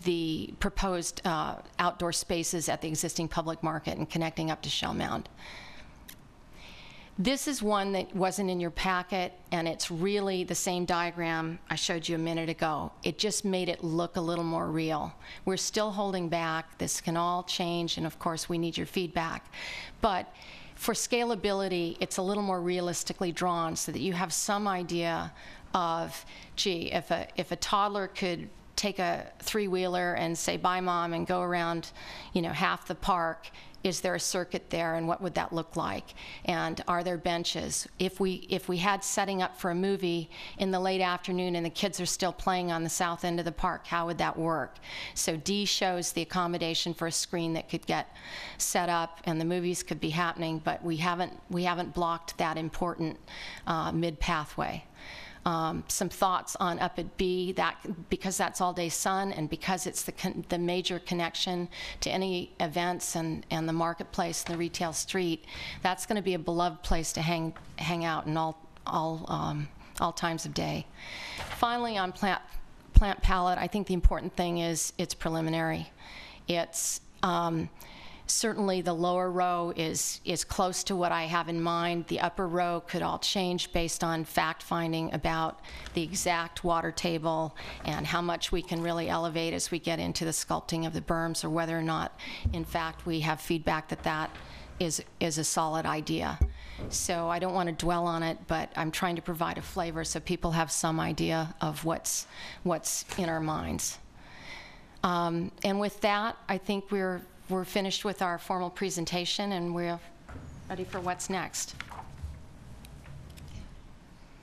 the proposed outdoor spaces at the existing public market and connecting up to Shell Mound. This is one that wasn't in your packet, and it's really the same diagram I showed you a minute ago. It just made it look a little more real. We're still holding back. This can all change, and of course, we need your feedback. But for scalability, it's a little more realistically drawn so that you have some idea of, gee, if a toddler could take a 3-wheeler and say, bye, Mom, and go around, you know, half the park, is there a circuit there, and what would that look like? And are there benches? If we had setting up for a movie in the late afternoon and the kids are still playing on the south end of the park, how would that work? So D shows the accommodation for a screen that could get set up and the movies could be happening, but we haven't blocked that important mid-pathway. Some thoughts on up at B, because that's all-day sun and because it's the major connection to any events and the marketplace and the retail street, that's going to be a beloved place to hang out in all times of day. Finally, on plant palette, I think the important thing is it's preliminary. It's Certainly, the lower row is close to what I have in mind. The upper row could all change based on fact-finding about the exact water table and how much we can really elevate as we get into the sculpting of the berms, or whether or not, in fact, we have feedback that that is a solid idea. So I don't want to dwell on it, but I'm trying to provide a flavor so people have some idea of what's in our minds. And with that, I think we're finished with our formal presentation, and we're ready for what's next.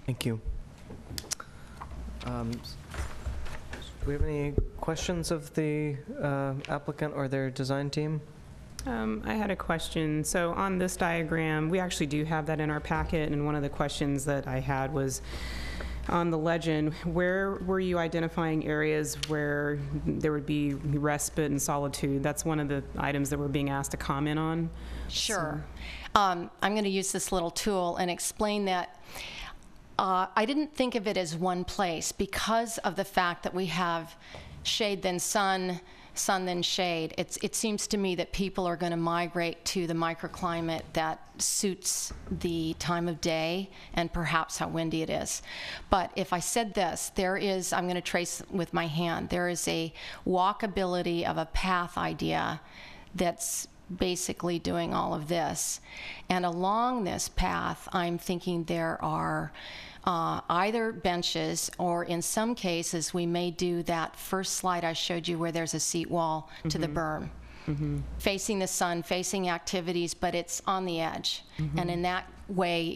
Thank you. Do we have any questions of the applicant or their design team? I had a question. So on this diagram, we actually do have that in our packet, and one of the questions that I had was on the legend, where were you identifying areas where there would be respite and solitude? That's one of the items that we're being asked to comment on. Sure. I'm going to use this little tool and explain that I didn't think of it as one place because of the fact that we have shade then sun, sun then shade. It seems to me that people are going to migrate to the microclimate that suits the time of day and perhaps how windy it is. But if I said this, there is, I'm going to trace with my hand, there is a walkability of a path idea that's basically doing all of this. And along this path, I'm thinking there are either benches, or in some cases, we may do that first slide I showed you where there's a seat wall to the berm. Facing the sun, facing activities, but it's on the edge. And in that way,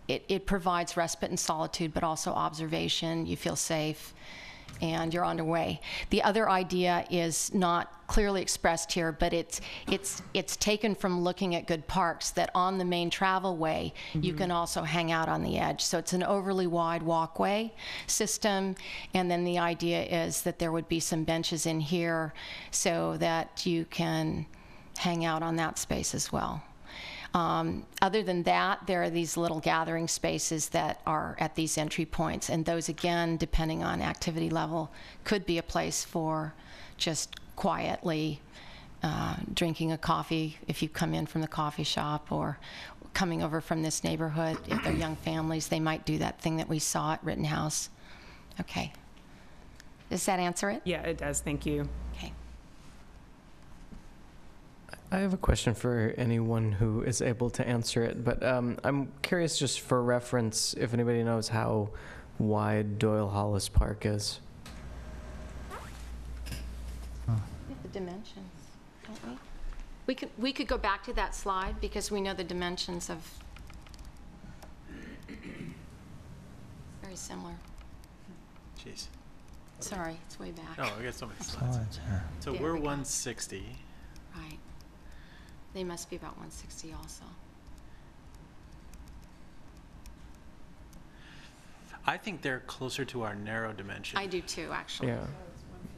it provides respite and solitude, but also observation. You feel safe, and you're on your way. The other idea is not clearly expressed here, but it's taken from looking at good parks, that on the main travel way, you can also hang out on the edge. So it's an overly wide walkway system, and then the idea is that there would be some benches in here so that you can hang out on that space as well. Other than that, there are these little gathering spaces that are at these entry points, and those, again, depending on activity level, could be a place for just quietly drinking a coffee if you come in from the coffee shop, or coming over from this neighborhood. If they're young families, they might do that thing that we saw at Rittenhouse. Okay. Does that answer it? Yeah, it does. Thank you. Okay. I have a question for anyone who is able to answer it, but I'm curious, just for reference, if anybody knows how wide Doyle Hollis Park is. The dimensions, don't we? We could go back to that slide because we know the dimensions of. Very similar. Jeez. Sorry, it's way back. Oh, I got so many slides. So There we're we go. 160. Right. They must be about 160 also. I think they're closer to our narrow dimension. I do too, actually. Yeah.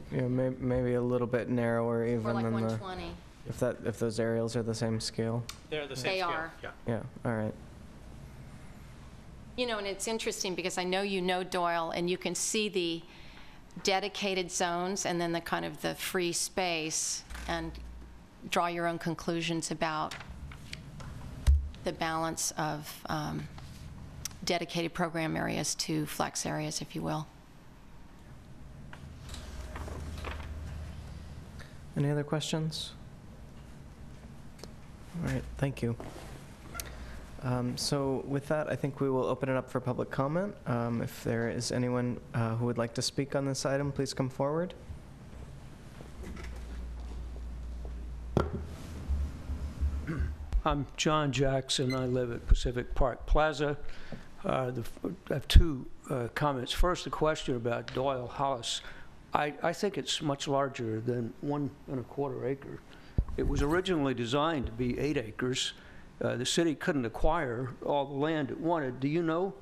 Yeah, maybe a little bit narrower even Or like than 120. if those aerials are the same scale. They're the same They scale. are. Yeah. Yeah, all right. You know, and it's interesting because I know you know Doyle, and you can see the dedicated zones and then the kind of the free space, and draw your own conclusions about the balance of dedicated program areas to flex areas, if you will. Any other questions? All right, thank you. So with that, I think we will open it up for public comment. If there is anyone who would like to speak on this item, please come forward. I'm John Jackson. I live at Pacific Park Plaza. I have two comments. First, a question about Doyle Hollis. I think it's much larger than 1 1/4 acre. It was originally designed to be 8 acres. The city couldn't acquire all the land it wanted. Do you know,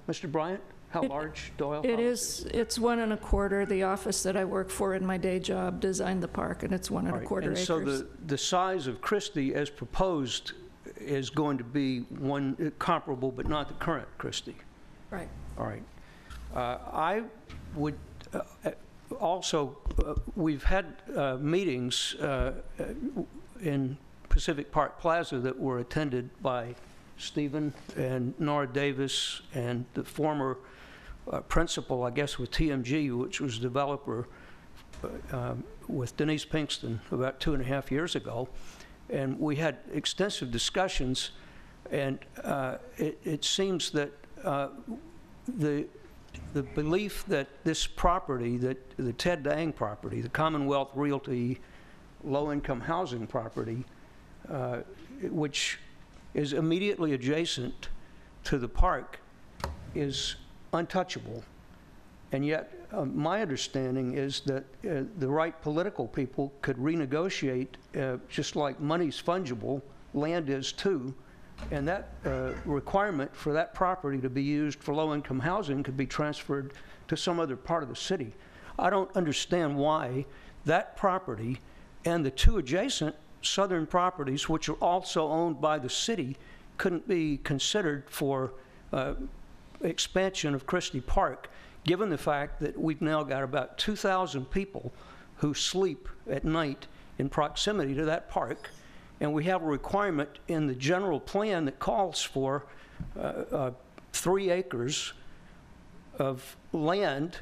Mr. Bryant, how large Doyle Hollis is? It's 1 1/4. The office that I work for in my day job designed the park, and it's 1 1/4 acres. And so the size of Christie as proposed is going to be one comparable, but not the current Christie. Right. All right. I would, Also, we've had meetings in Pacific Park Plaza that were attended by Stephen and Nora Davis and the former principal, I guess, with TMG, which was developer with Denise Pinkston about 2.5 years ago. And we had extensive discussions, and it seems that the belief that this property, that the Ted Dang property, the Commonwealth Realty low-income housing property, which is immediately adjacent to the park, is untouchable. And yet, my understanding is that the right political people could renegotiate, just like money's fungible, land is too, and that requirement for that property to be used for low-income housing could be transferred to some other part of the city. I don't understand why that property and the two adjacent southern properties, which are also owned by the city, couldn't be considered for expansion of Christie Park, given the fact that we've now got about 2,000 people who sleep at night in proximity to that park, and we have a requirement in the general plan that calls for 3 acres of land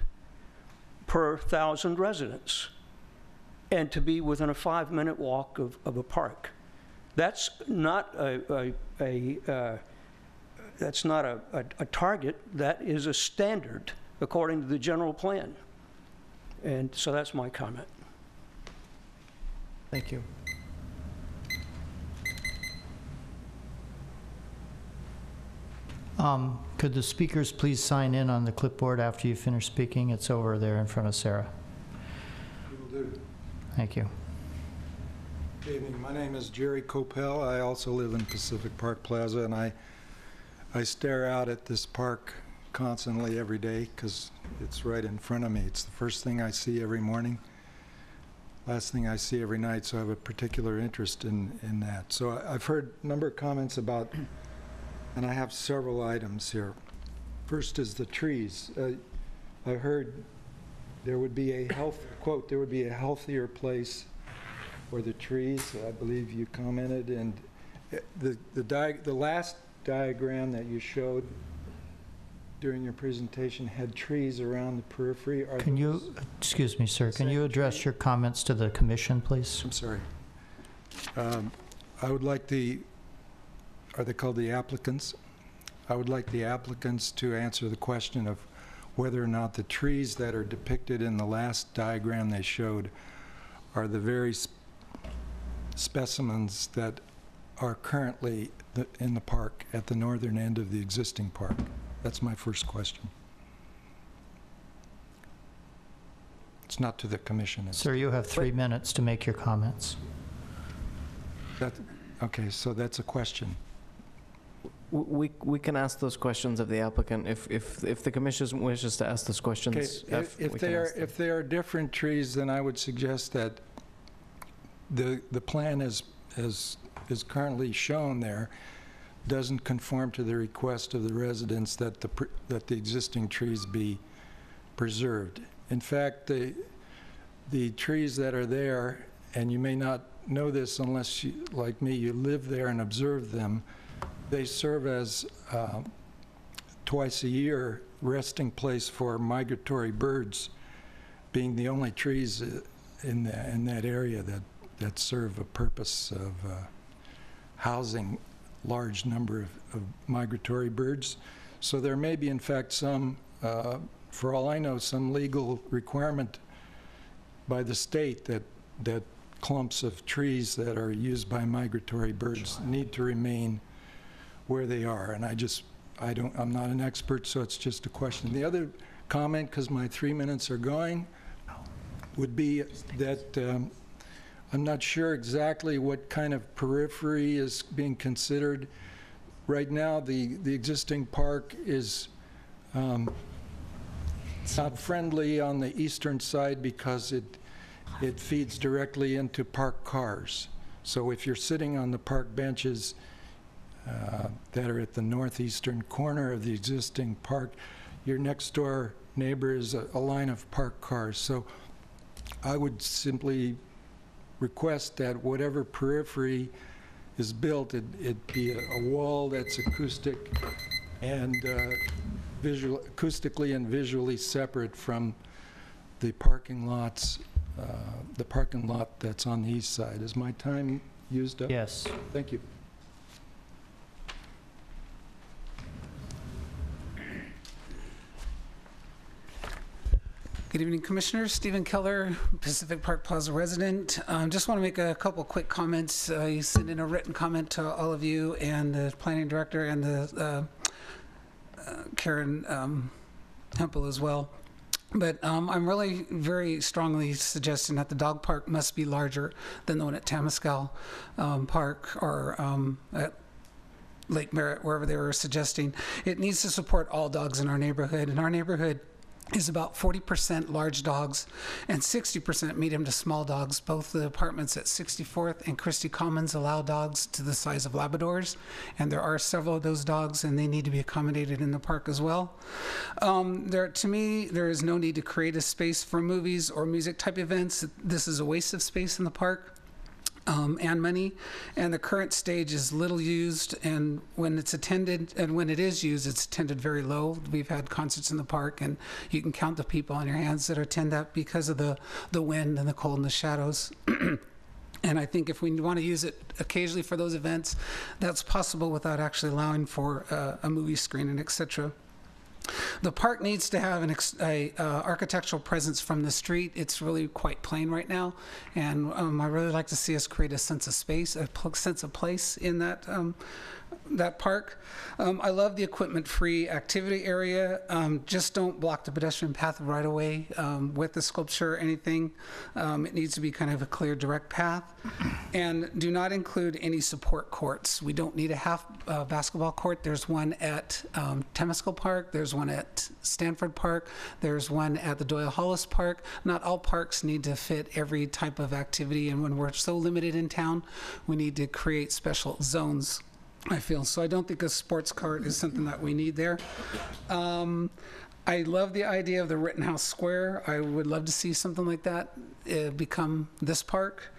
per 1,000 residents, and to be within a 5-minute walk of a park. That's not that's not a target, that is a standard according to the general plan. And so that's my comment. Thank you. Could the speakers please sign in on the clipboard after you finish speaking? It's over there in front of Sarah. Will do. Thank you. Good evening. My name is Jerry Copel. I also live in Pacific Park Plaza, and I stare out at this park constantly every day because it's right in front of me. It's the first thing I see every morning, last thing I see every night, so I have a particular interest in that. So I've heard a number of comments about, and I have several items here. First is the trees. I heard there would be a quote, there would be a healthier place for the trees. I believe you commented, and the last diagram that you showed during your presentation had trees around the periphery. Can you, excuse me, sir, can you address your comments to the commission, please? I'm sorry. I would like are they called the applicants? I would like the applicants to answer the question of whether or not the trees that are depicted in the last diagram they showed are the very specimens that are currently in the park at the northern end of the existing park. That's my first question. It's not to the commission. Sir, you have 3 minutes to make your comments. Okay, so that's a question. We can ask those questions of the applicant if the commission wishes to ask those questions. Okay, if they are different trees, then I would suggest that the plan as is currently shown there doesn't conform to the request of the residents that the existing trees be preserved. In fact, the trees that are there, and you may not know this unless you, like me, you live there and observe them, they serve as twice a year resting place for migratory birds, being the only trees in that area that serve a purpose of housing large number of migratory birds. So there may be, in fact, some, for all I know, some legal requirement by the state that clumps of trees that are used by migratory birds need to remain where they are. And I'm not an expert, so it's just a question. The other comment, because my 3 minutes are going, would be that I'm not sure exactly what kind of periphery is being considered. Right now, the existing park is not friendly on the eastern side because it feeds directly into parked cars. So if you're sitting on the park benches that are at the northeastern corner of the existing park, your next door neighbor is a line of parked cars. So I would simply request that whatever periphery is built, it be a wall that's acoustic and acoustically and visually separate from the parking lots, the parking lot that's on the east side. Is my time used up? Yes. Thank you. Good evening, Commissioners. Stephen Keller, Pacific Park Plaza resident. Just want to make a couple quick comments. You sent in a written comment to all of you and the planning director and the Karen Hempel as well. But I'm really very strongly suggesting that the dog park must be larger than the one at Temescal Park or at Lake Merritt, wherever they were suggesting. It needs to support all dogs in our neighborhood. And our neighborhood is about 40% large dogs and 60% medium to small dogs. Both the apartments at 64th and Christie Commons allow dogs to the size of Labradors, and there are several of those dogs, and they need to be accommodated in the park as well. To me, there is no need to create a space for movies or music type events. This is a waste of space in the park. And money, and the current stage is little used, and when it's attended, and when it is used, it's attended very low. We've had concerts in the park, and you can count the people on your hands that attend that because of the wind and the cold and the shadows. And I think if we want to use it occasionally for those events, that's possible without actually allowing for a movie screen and etc. The park needs to have an architectural presence from the street. It's really quite plain right now, and I really like to see us create a sense of space, a sense of place in that park. I love the equipment-free activity area. Just don't block the pedestrian path right away with the sculpture or anything. It needs to be kind of a clear, direct path. And do not include any support courts. We don't need a half basketball court. There's one at Temescal Park. There's one at Stanford Park. There's one at the Doyle Hollis Park. Not all parks need to fit every type of activity, and when we're so limited in town, we need to create special zones, I feel. So I don't think a sports cart is something that we need there. I love the idea of the Rittenhouse Square. I would love to see something like that become this park.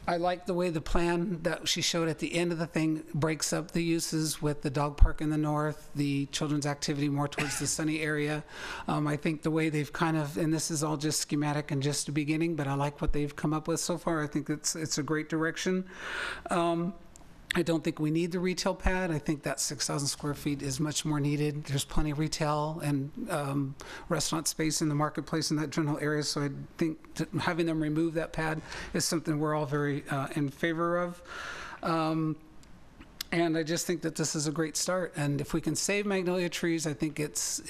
I like the way the plan that she showed at the end of the thing breaks up the uses with the dog park in the north, the children's activity more towards the sunny area. I think the way they've kind of, and this is all just schematic and just the beginning, but I like what they've come up with so far. I think it's a great direction. I don't think we need the retail pad. I think that 6,000 square feet is much more needed. There's plenty of retail and restaurant space in the marketplace in that general area, so I think having them remove that pad is something we're all very in favor of. And I just think that this is a great start. And if we can save magnolia trees, I think it's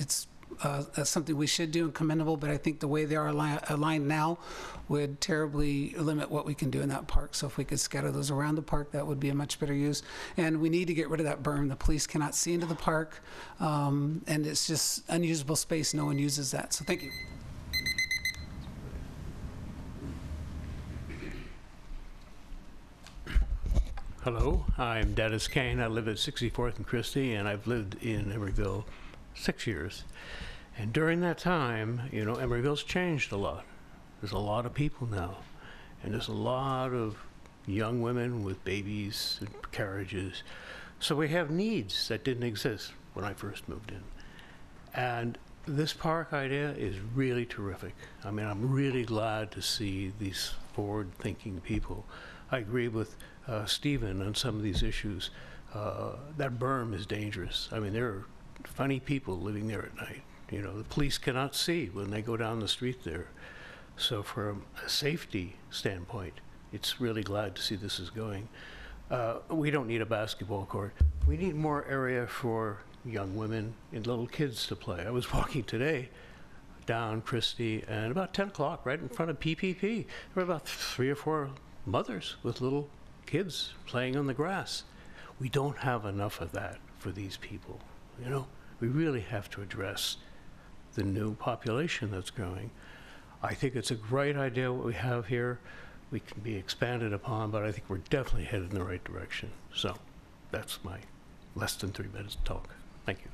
something we should do and commendable, but I think the way they are aligned now would terribly limit what we can do in that park. So if we could scatter those around the park, that would be a much better use. And we need to get rid of that berm. The police cannot see into the park, and it's just unusable space. No one uses that. So thank you. Hello, I'm Dennis Kane. I live at 64th and Christie, and I've lived in Emeryville 6 years. And during that time, you know, Emeryville's changed a lot. There's a lot of people now, and there's a lot of young women with babies and carriages. So we have needs that didn't exist when I first moved in. And this park idea is really terrific. I mean, I'm really glad to see these forward-thinking people. I agree with Stephen on some of these issues. That berm is dangerous. I mean, there are funny people living there at night. You know, the police cannot see when they go down the street there. So from a safety standpoint, it's really glad to see this is going. We don't need a basketball court. We need more area for young women and little kids to play. I was walking today down Christie, and about 10 o'clock, right in front of PPP, there were about 3 or 4 mothers with little kids playing on the grass. We don't have enough of that for these people. You know, we really have to address the new population that's growing. I think it's a great idea what we have here. We can be expanded upon, but I think we're definitely headed in the right direction. So that's my less than 3 minutes talk. Thank you.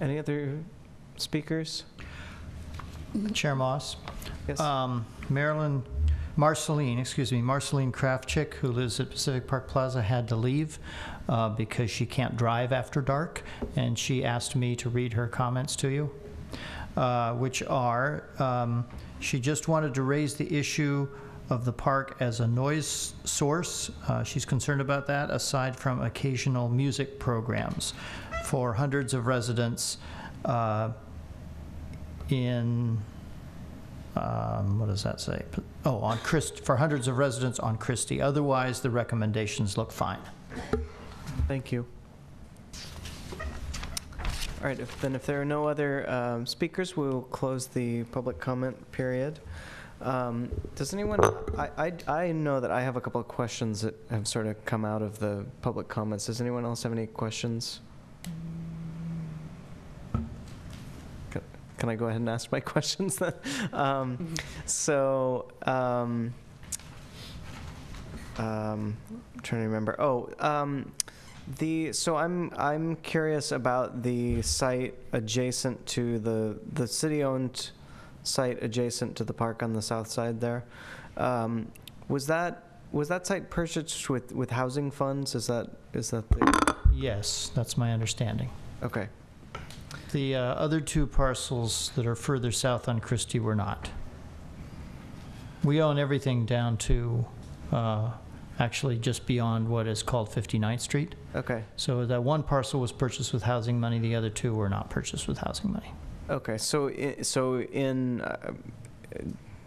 Any other speakers? Chair Moss. Yes. Marceline Kraftchick, who lives at Pacific Park Plaza, had to leave because she can't drive after dark, and she asked me to read her comments to you, which are, she just wanted to raise the issue of the park as a noise source. She's concerned about that, aside from occasional music programs for hundreds of residents in, what does that say? Oh, on Christie, for hundreds of residents on Christie. Otherwise, the recommendations look fine. Thank you. All right, if there are no other speakers, we will close the public comment period. Does anyone, I know that I have a couple of questions that have sort of come out of the public comments. Does anyone else have any questions? Can I go ahead and ask my questions then? I'm trying to remember. So I'm curious about the site adjacent to the city-owned site adjacent to the park on the south side there. Was that site purchased with housing funds? Is that the? Yes, that's my understanding. Okay. The other two parcels that are further south on Christie were not. We own everything down to actually just beyond what is called 59th Street. Okay. So that one parcel was purchased with housing money. The other two were not purchased with housing money. Okay.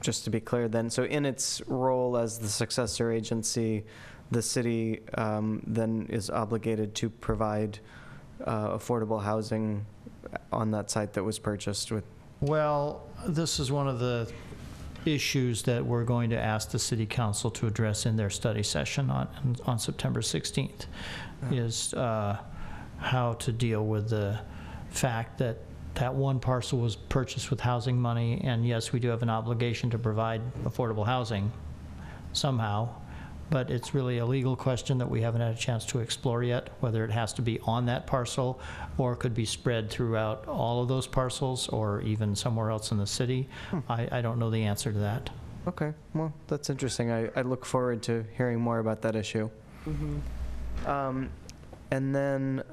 Just to be clear then, so in its role as the successor agency, the city then is obligated to provide affordable housing on that site that was purchased with? Well, this is one of the issues that we're going to ask the City Council to address in their study session on September 16th, is how to deal with the fact that that one parcel was purchased with housing money, and yes, we do have an obligation to provide affordable housing somehow, but it's really a legal question that we haven't had a chance to explore yet, whether it has to be on that parcel or could be spread throughout all of those parcels or even somewhere else in the city. I don't know the answer to that. Okay, well, that's interesting. I look forward to hearing more about that issue. Mm-hmm. And then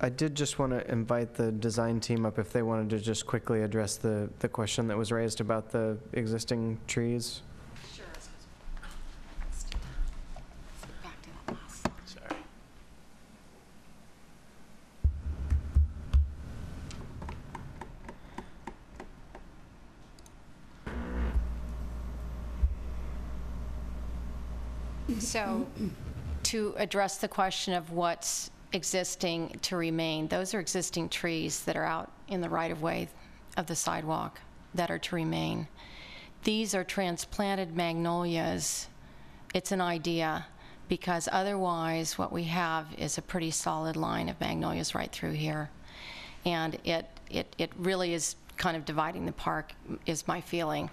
I did just want to invite the design team up if they wanted to just quickly address the question that was raised about the existing trees. Sorry. So to address the question of what's existing to remain, those are existing trees that are out in the right-of-way of the sidewalk that are to remain. These are transplanted magnolias. It's an idea, because otherwise what we have is a pretty solid line of magnolias right through here. And it really is kind of dividing the park, is my feeling.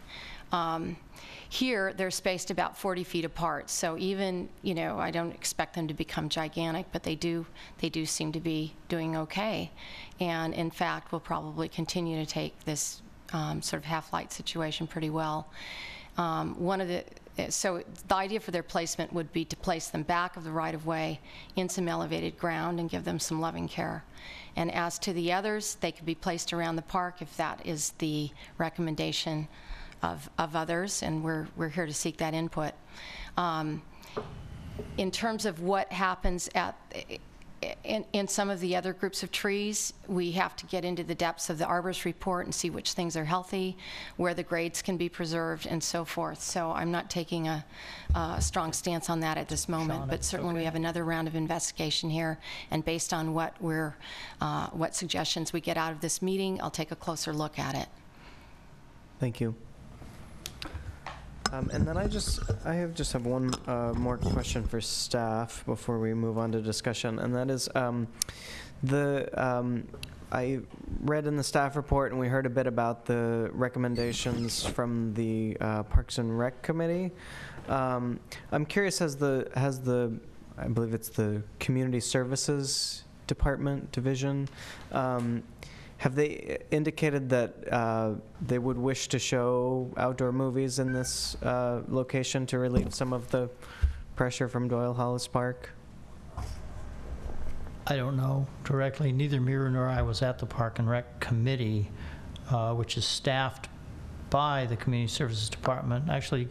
Here, they're spaced about 40 feet apart, so even, I don't expect them to become gigantic, but they do seem to be doing okay. And in fact, we'll probably continue to take this sort of half-light situation pretty well. So the idea for their placement would be to place them back of the right-of-way in some elevated ground and give them some loving care. And as to the others, they could be placed around the park if that is the recommendation of others, and we're here to seek that input. In terms of what happens in some of the other groups of trees, we have to get into the depths of the arborist report and see which things are healthy, where the grades can be preserved, and so forth. So I'm not taking a strong stance on that at this moment, but certainly we have another round of investigation here, and based on what suggestions we get out of this meeting, I'll take a closer look at it. Thank you. And then I just have one more question for staff before we move on to discussion, and that is I read in the staff report, and we heard a bit about the recommendations from the Parks and Rec Committee. I'm curious, has the I believe it's the Community Services Department Division. Have they indicated that they would wish to show outdoor movies in this location to relieve some of the pressure from Doyle Hollis Park? I don't know directly. Neither Mira nor I was at the Park and Rec Committee, which is staffed by the Community Services Department. Actually,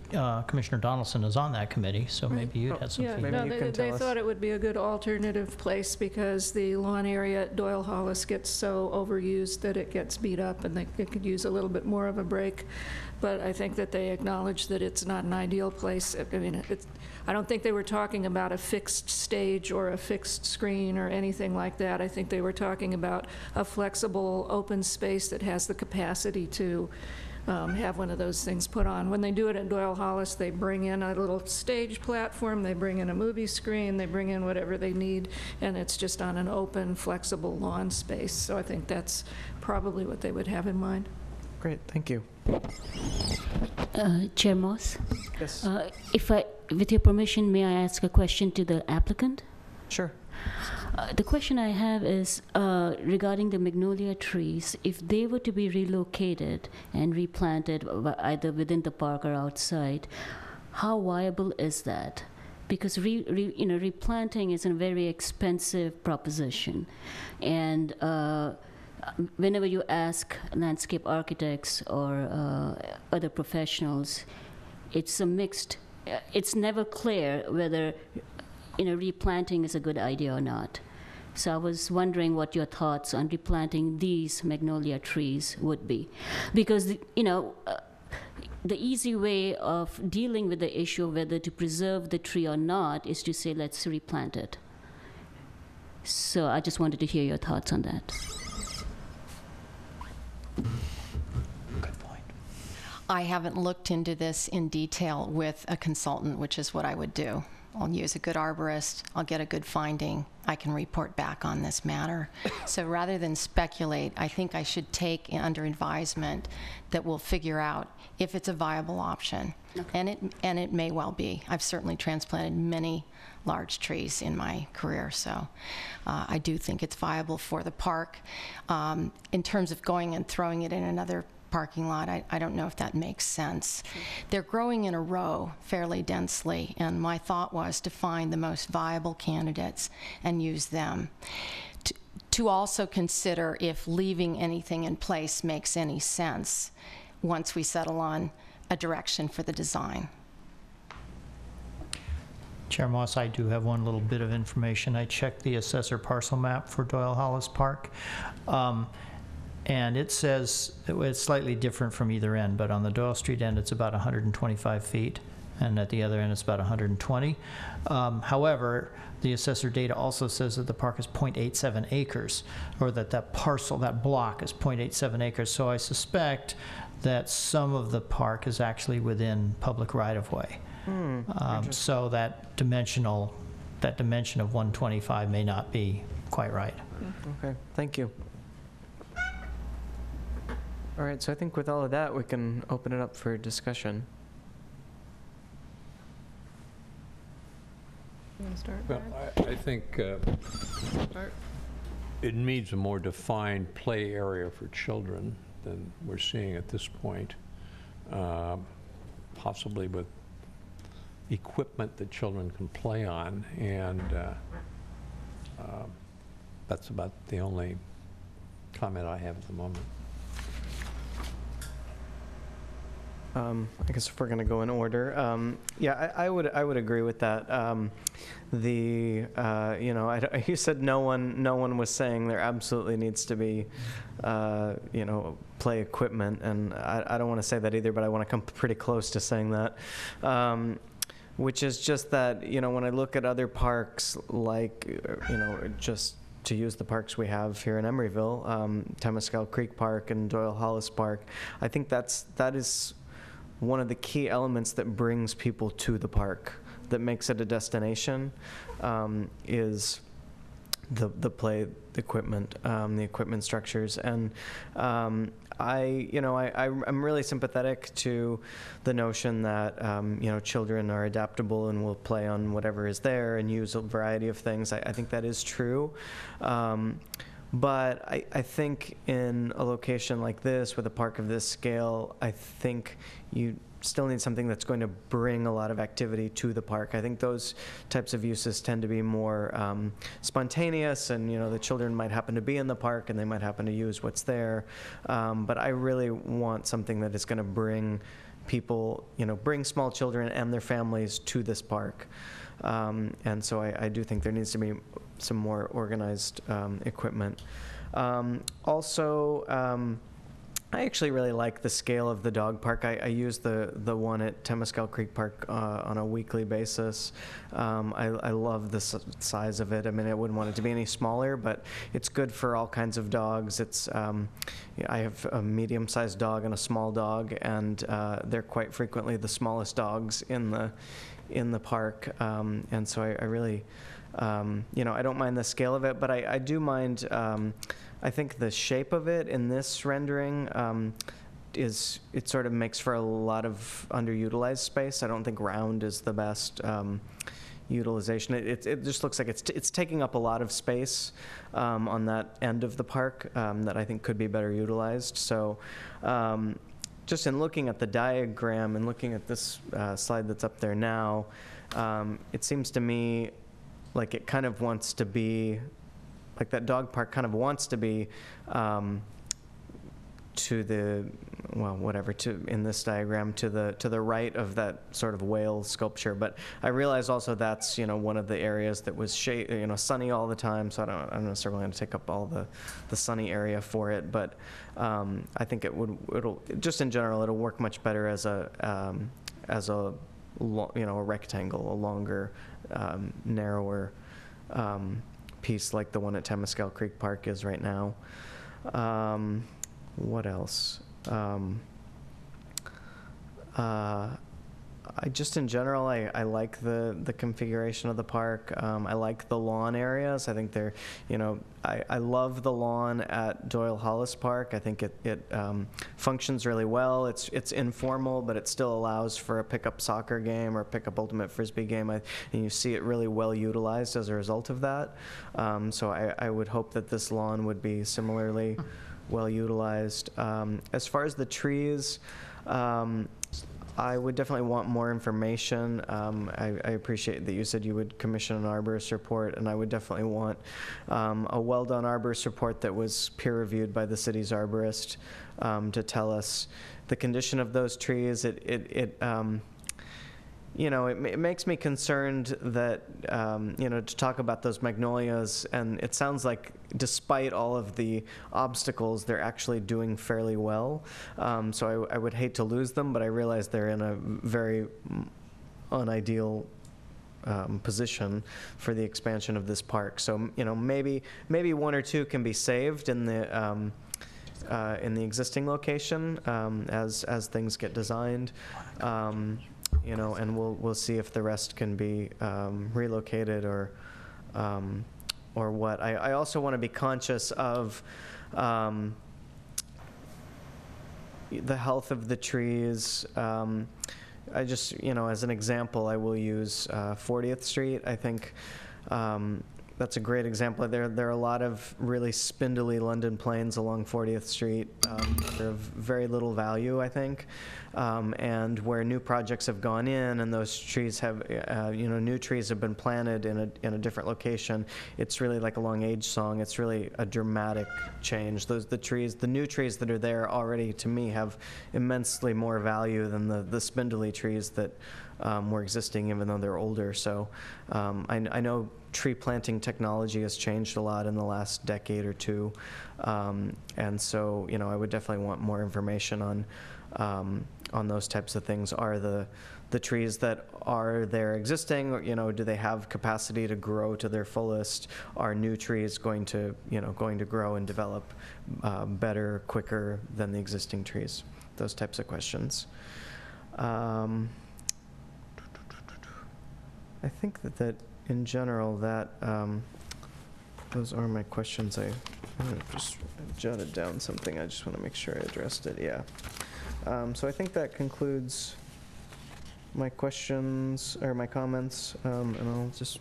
Commissioner Donaldson is on that committee, so maybe you'd had some Yeah, feedback. no, they thought it would be a good alternative place because the lawn area at Doyle Hollis gets so overused that it gets beat up and they could use a little bit more of a break. But I think that they acknowledge that it's not an ideal place. I mean, I don't think they were talking about a fixed stage or a fixed screen or anything like that. I think they were talking about a flexible open space that has the capacity to have one of those things put on. When they do it at Doyle Hollis, they bring in a little stage platform, they bring in a movie screen, they bring in whatever they need, and it's just on an open, flexible lawn space. So I think that's probably what they would have in mind. Great, thank you. Chair Moss? Yes. With your permission, may I ask a question to the applicant? Sure. The question I have is regarding the magnolia trees. If they were to be relocated and replanted either within the park or outside, how viable is that? Because replanting is a very expensive proposition, and whenever you ask landscape architects or other professionals, it's a mixed. It's never clear whether replanting is a good idea or not. So I was wondering what your thoughts on replanting these magnolia trees would be. Because, the easy way of dealing with the issue of whether to preserve the tree or not is to say, let's replant it. So I just wanted to hear your thoughts on that. Good point. I haven't looked into this in detail with a consultant, which is what I would do. I'll use a good arborist, I'll get a good finding, I can report back on this matter. So rather than speculate, I think I should take under advisement that we'll figure out if it's a viable option. Okay. And it may well be. I've certainly transplanted many large trees in my career, so I do think it's viable for the park. In terms of going and throwing it in another parking lot, I don't know if that makes sense. Sure. They're growing in a row fairly densely, and my thought was to find the most viable candidates and use them. To also consider if leaving anything in place makes any sense once we settle on a direction for the design. Chair Moss, I do have one little bit of information. I checked the assessor parcel map for Doyle Hollis Park. And it says it's slightly different from either end, but on the Doyle Street end, it's about 125 feet, and at the other end, it's about 120. However, the assessor data also says that the park is 0.87 acres, or that parcel, that block is 0.87 acres. So I suspect that some of the park is actually within public right-of-way. So that dimension of 125 may not be quite right. Okay, thank you. All right, so I think with all of that, we can open it up for discussion. You want to start? Well, I think it needs a more defined play area for children than we're seeing at this point, possibly with equipment that children can play on, and that's about the only comment I have at the moment. I guess if we're going to go in order, yeah, I would agree with that. You said no one was saying there absolutely needs to be, play equipment, and I don't want to say that either, but I want to come pretty close to saying that. Which is just that, when I look at other parks, like, just to use the parks we have here in Emeryville, Temescal Creek Park and Doyle Hollis Park, I think that is one of the key elements that brings people to the park, that makes it a destination, is the play equipment, the equipment structures. And I'm really sympathetic to the notion that, children are adaptable and will play on whatever is there and use a variety of things. I think that is true. But I think in a location like this, with a park of this scale, I think you still need something that's going to bring a lot of activity to the park. I think those types of uses tend to be more spontaneous, and the children might happen to be in the park and they might happen to use what's there. But I really want something that is going to bring people, bring small children and their families to this park. And so I do think there needs to be some more organized equipment. Also, I actually really like the scale of the dog park. I use the one at Temescal Creek Park on a weekly basis. I love the size of it. I mean, I wouldn't want it to be any smaller, but it's good for all kinds of dogs. It's I have a medium-sized dog and a small dog, and they're quite frequently the smallest dogs in the park. And so I really, I don't mind the scale of it, but I do mind. I think the shape of it in this rendering it sort of makes for a lot of underutilized space. I don't think round is the best utilization. It just looks like it's taking up a lot of space on that end of the park that I think could be better utilized. So just in looking at the diagram and looking at this slide that's up there now, it seems to me like it kind of wants to be, like that dog park kind of wants to be to the, in this diagram, to the right of that sort of whale sculpture. But I realize also that's, one of the areas that was sunny all the time, so I'm not necessarily going to take up all the sunny area for it. But I think it'll just in general, it'll work much better as a rectangle, a longer, narrower piece like the one at Temescal Creek Park is right now. What else? I just in general, I like the configuration of the park. I like the lawn areas. I think they're, I love the lawn at Doyle Hollis Park. I think it functions really well. It's informal, but it still allows for a pickup soccer game or a pickup ultimate frisbee game. And you see it really well utilized as a result of that. So I would hope that this lawn would be similarly well utilized. As far as the trees, I would definitely want more information. I appreciate that you said you would commission an arborist report, and I would definitely want a well-done arborist report that was peer-reviewed by the city's arborist to tell us the condition of those trees. It makes me concerned that, to talk about those magnolias, and it sounds like despite all of the obstacles, they're actually doing fairly well. So I would hate to lose them, but I realize they're in a very unideal position for the expansion of this park. So, maybe one or two can be saved in the existing location as things get designed. And we'll see if the rest can be relocated or what. I also want to be conscious of the health of the trees. I just, as an example, I will use 40th Street. I think that's a great example. There are a lot of really spindly London planes along 40th Street. They're of very little value, I think. And where new projects have gone in and those trees have, new trees have been planted in a different location, it's really like a long age song. It's really a dramatic change. The new trees that are there already, to me, have immensely more value than the spindly trees that were existing, even though they're older. So I know tree planting technology has changed a lot in the last decade or two. And so, I would definitely want more information on those types of things. Are the trees that are there existing, or, do they have capacity to grow to their fullest? Are new trees going to grow and develop better, quicker than the existing trees? Those types of questions. I think that in general, that those are my questions. I just jotted down something. I just want to make sure I addressed it. Yeah. So I think that concludes my questions or my comments, and I'll just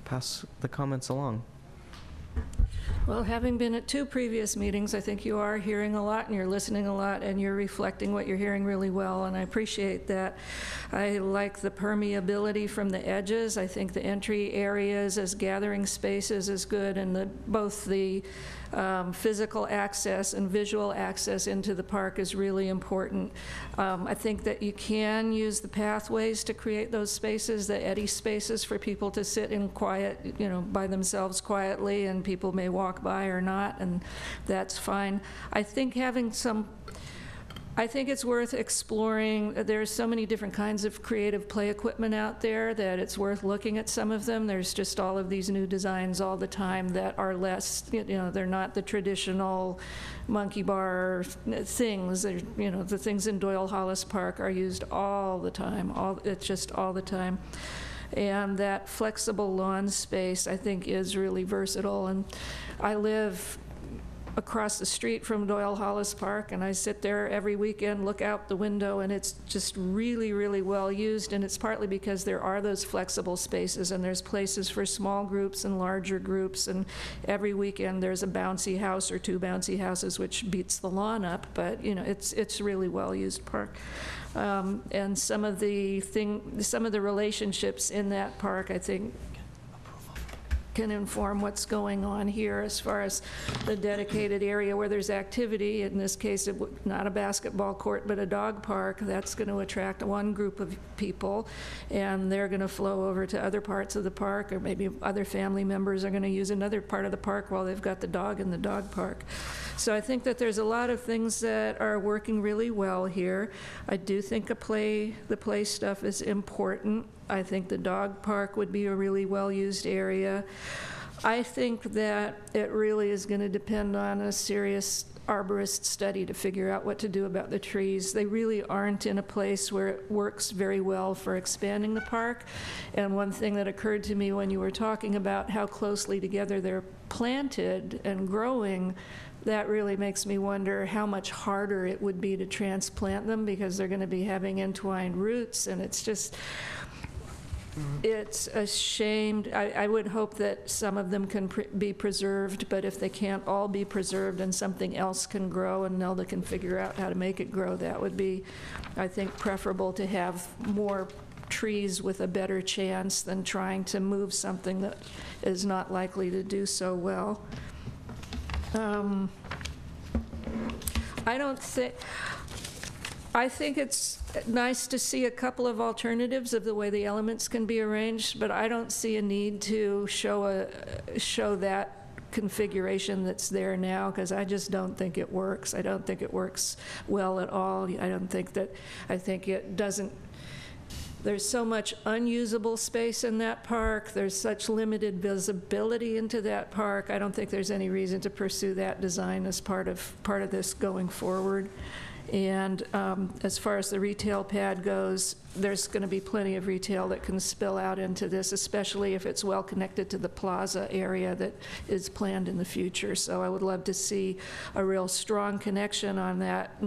pass the comments along. Well, having been at 2 previous meetings, I think you are hearing a lot and you're listening a lot and you're reflecting what you're hearing really well, and I appreciate that. I like the permeability from the edges. I think the entry areas as gathering spaces is good, and both the physical access and visual access into the park is really important. I think that you can use the pathways to create those spaces, the eddy spaces for people to sit in quiet, by themselves quietly, and people may walk by or not, and that's fine. I think it's worth exploring. There's so many different kinds of creative play equipment out there that it's worth looking at some of them. There's just all of these new designs all the time that are less, they're not the traditional monkey bar things. The things in Doyle Hollis Park are used all the time. It's just all the time. And that flexible lawn space, I think, is really versatile. And I live across the street from Doyle Hollis Park, and I sit there every weekend, look out the window, and it's just really, really well used. And it's partly because there are those flexible spaces, and there's places for small groups and larger groups, and every weekend there's a bouncy house or 2 bouncy houses, which beats the lawn up, but it's a really well used park. And some of the relationships in that park, I think, can inform what's going on here as far as the dedicated area where there's activity. In this case, not a basketball court, but a dog park. That's going to attract one group of people, and they're going to flow over to other parts of the park, or maybe other family members are going to use another part of the park while they've got the dog in the dog park. So I think that there's a lot of things that are working really well here. I do think the play stuff is important. I think the dog park would be a really well-used area. I think that it really is going to depend on a serious arborist study to figure out what to do about the trees. They really aren't in a place where it works very well for expanding the park. And one thing that occurred to me when you were talking about how closely together they're planted and growing, that really makes me wonder how much harder it would be to transplant them, because they're going to be having entwined roots, and it's just, it's a shame. I would hope that some of them can be preserved, but if they can't all be preserved and something else can grow and Nelda can figure out how to make it grow, that would be, I think, preferable to have more trees with a better chance than trying to move something that is not likely to do so well. I think it's nice to see a couple of alternatives of the way the elements can be arranged, but I don't see a need to show that configuration that's there now, because I just don't think it works. I don't think it works well at all. I think it doesn't. There's so much unusable space in that park. There's such limited visibility into that park. I don't think there's any reason to pursue that design as part of this going forward. And as far as the retail pad goes, there's going to be plenty of retail that can spill out into this, especially if it's well connected to the plaza area that is planned in the future. So I would love to see a real strong connection on that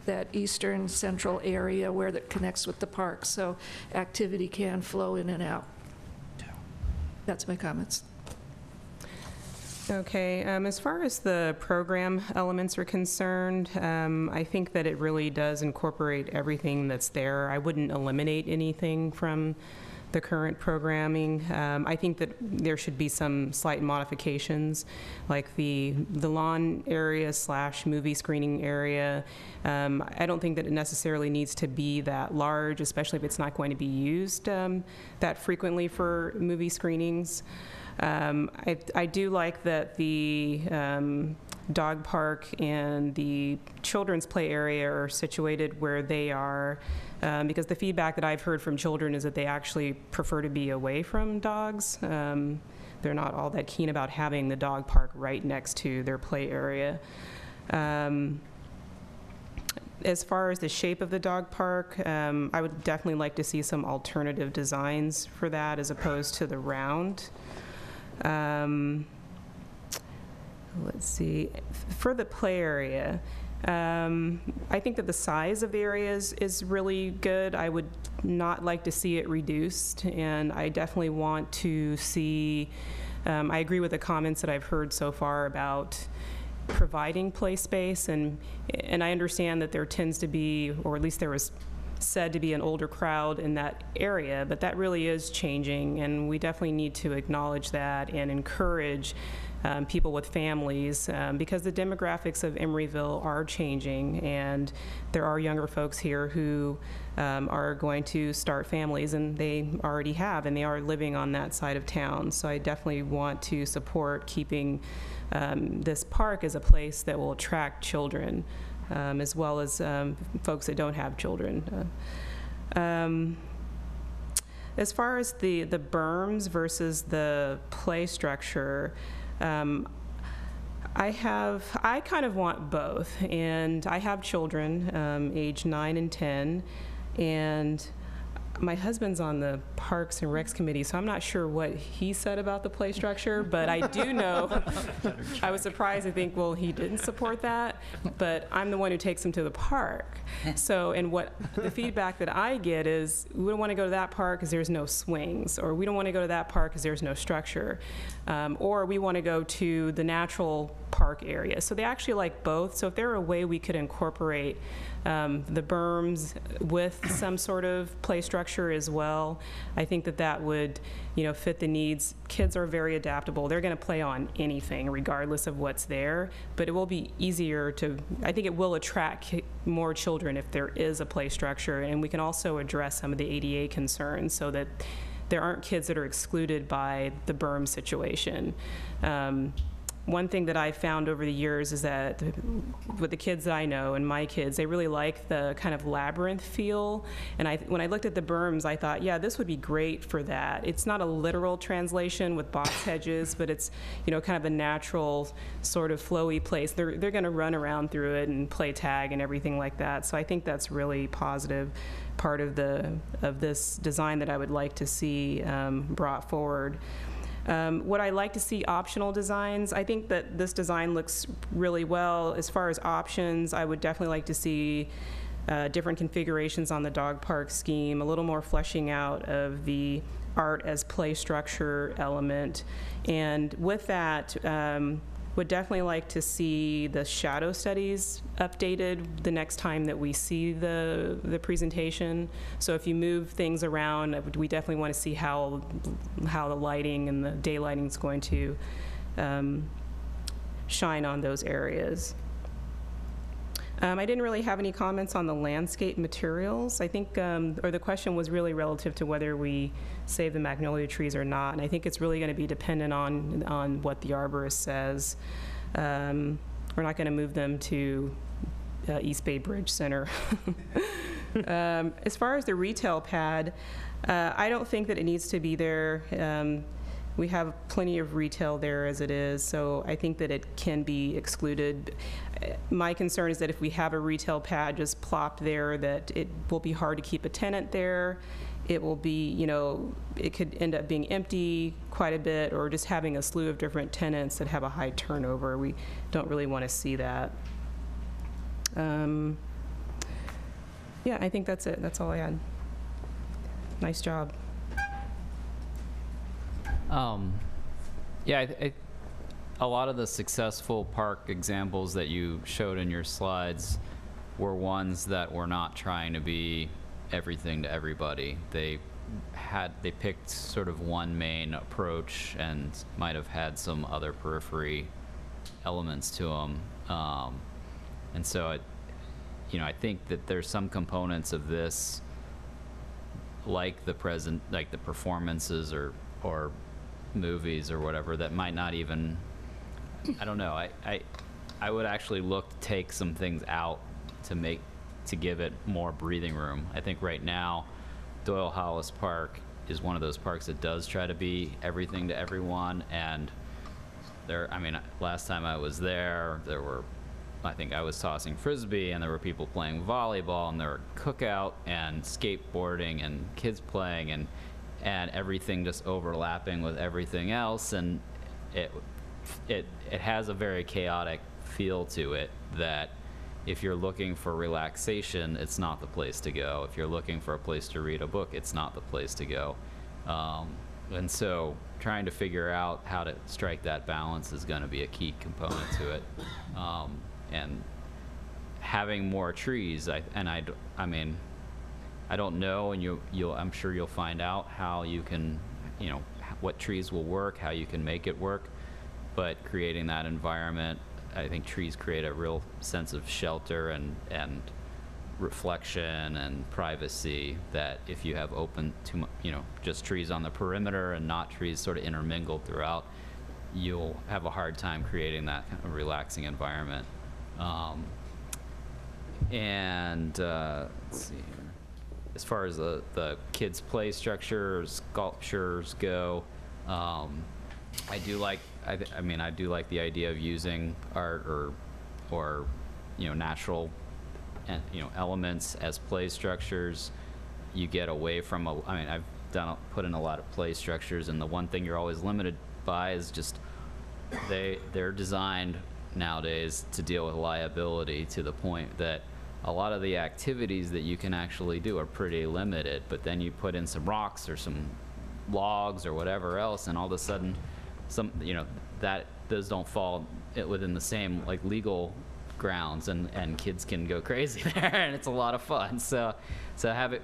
that eastern central area where that connects with the park, so activity can flow in and out. That's my comments. Okay, as far as the program elements are concerned, I think that it really does incorporate everything that's there. I wouldn't eliminate anything from the current programming. I think that there should be some slight modifications, like the lawn area / movie screening area. I don't think that it necessarily needs to be that large, especially if it's not going to be used that frequently for movie screenings. I do like that the dog park and the children's play area are situated where they are, because the feedback that I've heard from children is that they actually prefer to be away from dogs. They're not all that keen about having the dog park right next to their play area. As far as the shape of the dog park, I would definitely like to see some alternative designs for that as opposed to the round. Let's see, for the play area, I think that the size of the area is really good. I would not like to see it reduced, and I definitely want to see, I agree with the comments that I've heard so far about providing play space, and I understand that there tends to be, or at least there was said to be, an older crowd in that area, but that really is changing, and we definitely need to acknowledge that and encourage people with families, because the demographics of Emeryville are changing, and there are younger folks here who are going to start families, and they already have, and they are living on that side of town. So I definitely want to support keeping this park as a place that will attract children, as well as folks that don't have children. As far as the berms versus the play structure, I kind of want both, and I have children, age 9 and 10, and my husband's on the Parks and Recs committee, so I'm not sure what he said about the play structure, but I do know, I was surprised, I think, well, he didn't support that, but I'm the one who takes him to the park. So, and what the feedback that I get is, we don't want to go to that park because there's no swings, or we don't want to go to that park because there's no structure, or we want to go to the natural park area. So they actually like both. So if there were a way we could incorporate the berms with some sort of play structure as well, I think that that would, fit the needs. Kids are very adaptable. They're going to play on anything regardless of what's there, but it will be easier to, I think it will attract more children if there is a play structure, and we can also address some of the ADA concerns so that there aren't kids that are excluded by the berm situation. One thing that I found over the years is that with the kids that I know and my kids, they really like the kind of labyrinth feel. And when I looked at the berms, I thought, yeah, this would be great for that. It's not a literal translation with box hedges, but it's, kind of a natural sort of flowy place. They're going to run around through it and play tag and everything like that. So I think that's really positive part of this design that I would like to see brought forward. Would I like to see optional designs? I think that this design looks really well. As far as options, I would definitely like to see different configurations on the dog park scheme, a little more fleshing out of the art as play structure element. And with that, would definitely like to see the shadow studies updated the next time that we see the presentation. So if you move things around, we definitely want to see how the lighting and the day lighting is going to shine on those areas. I didn't really have any comments on the landscape materials. I think, or the question was really relative to whether we save the magnolia trees or not, and I think it's really going to be dependent on what the arborist says. We're not going to move them to East Bay Bridge Center. As far as the retail pad, I don't think that it needs to be there. We have plenty of retail there as it is, so I think that it can be excluded. My concern is that if we have a retail pad just plopped there, that it will be hard to keep a tenant there. It will be, it could end up being empty quite a bit, or just having a slew of different tenants that have a high turnover. We don't really want to see that. Yeah, I think that's it. That's all I had. Nice job. Yeah, a lot of the successful park examples that you showed in your slides were ones that were not trying to be everything to everybody. They picked sort of one main approach and might have had some other periphery elements to them. And so, I think that there's some components of this, like the performances or movies or whatever, that might not even, I don't know, I would actually look to take some things out to give it more breathing room. I think right now Doyle Hollis Park is one of those parks that does try to be everything to everyone, and last time I was there were, I think I was tossing frisbee and there were people playing volleyball, and there were cookout and skateboarding and kids playing, and and everything just overlapping with everything else, and it has a very chaotic feel to it that if you're looking for relaxation, it's not the place to go. If you're looking for a place to read a book, it's not the place to go. And so trying to figure out how to strike that balance is going to be a key component to it. And having more trees, I mean, I don't know, and I'm sure you'll find out how you can, you know, what trees will work, how you can make it work, but creating that environment, I think trees create a real sense of shelter and reflection and privacy that if you have just trees on the perimeter and not trees sort of intermingled throughout, you'll have a hard time creating that kind of relaxing environment. Let's see here. As far as the kids' play structure, sculptures go, I do like the idea of using art or natural elements as play structures. You get away from I've put in a lot of play structures, and the one thing you're always limited by is just they're designed nowadays to deal with liability to the point that a lot of the activities that you can actually do are pretty limited, but then you put in some rocks or some logs or whatever else, and all of a sudden those don't fall within the same legal grounds, and kids can go crazy there, and it's a lot of fun. So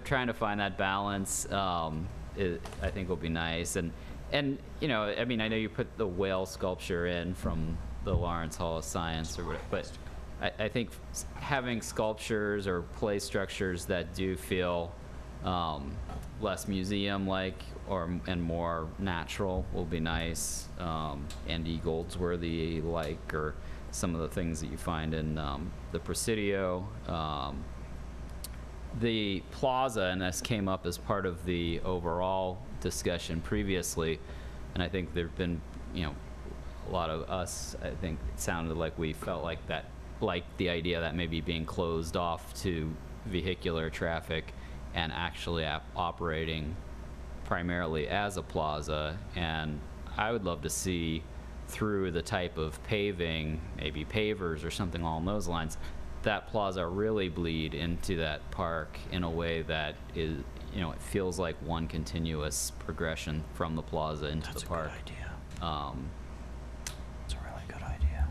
trying to find that balance, I think will be nice. And I know you put the whale sculpture in from the Lawrence Hall of Science or whatever, but I think having sculptures or play structures that do feel less museum-like and more natural will be nice. Andy Goldsworthy-like, or some of the things that you find in the Presidio. The plaza, and this came up as part of the overall discussion previously, and I think there've been, a lot of us, I think it sounded like we felt like that, like the idea that maybe being closed off to vehicular traffic and actually operating primarily as a plaza. And I would love to see, through the type of paving, maybe pavers or something along those lines, that plaza really bleed into that park in a way that is, it feels like one continuous progression from the plaza into the park. That's a good idea. It's a really good idea.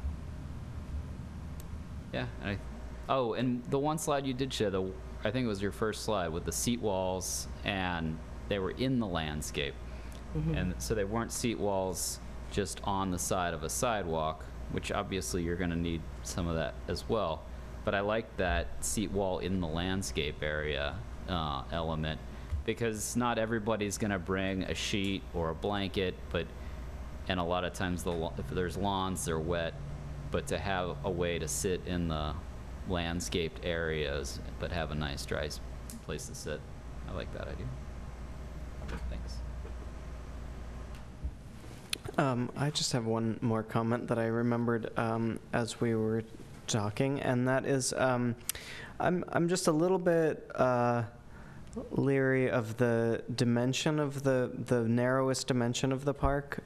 Yeah. And the one slide you did show, I think it was your first slide, with the seat walls, and they were in the landscape. Mm-hmm. And so they weren't seat walls just on the side of a sidewalk, which obviously you're going to need some of that as well. But I like that seat wall in the landscape area element, because not everybody's going to bring a sheet or a blanket, and a lot of times if there's lawns, they're wet, but to have a way to sit in the landscaped areas but have a nice dry place to sit, I like that idea. Thanks. I just have one more comment that I remembered as we were talking, and that is I'm just a little bit leery of the dimension of the narrowest dimension of the park.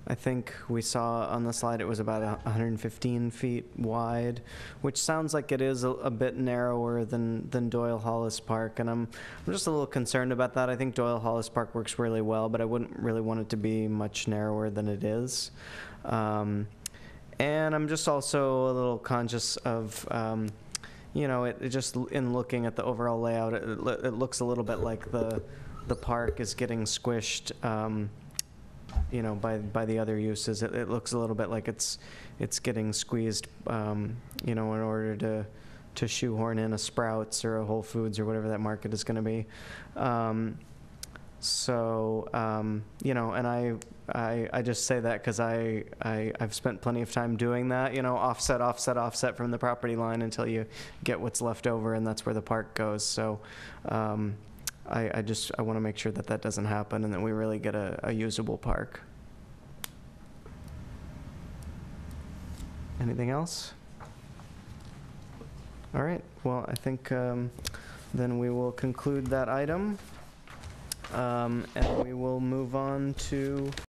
I think we saw on the slide it was about 115 feet wide, which sounds like it is a bit narrower than Doyle Hollis Park, and I'm just a little concerned about that. I think Doyle Hollis Park works really well, but I wouldn't really want it to be much narrower than it is. And I'm just also a little conscious of, it just in looking at the overall layout, it looks a little bit like the park is getting squished. By the other uses, it looks a little bit like it's getting squeezed, in order to shoehorn in a Sprouts or a Whole Foods or whatever that market is going to be. And I just say that because I've spent plenty of time doing that, offset from the property line until you get what's left over, and that's where the park goes. So. I want to make sure that doesn't happen and that we really get a usable park. Anything else? All right. Well, I think then we will conclude that item. And we will move on to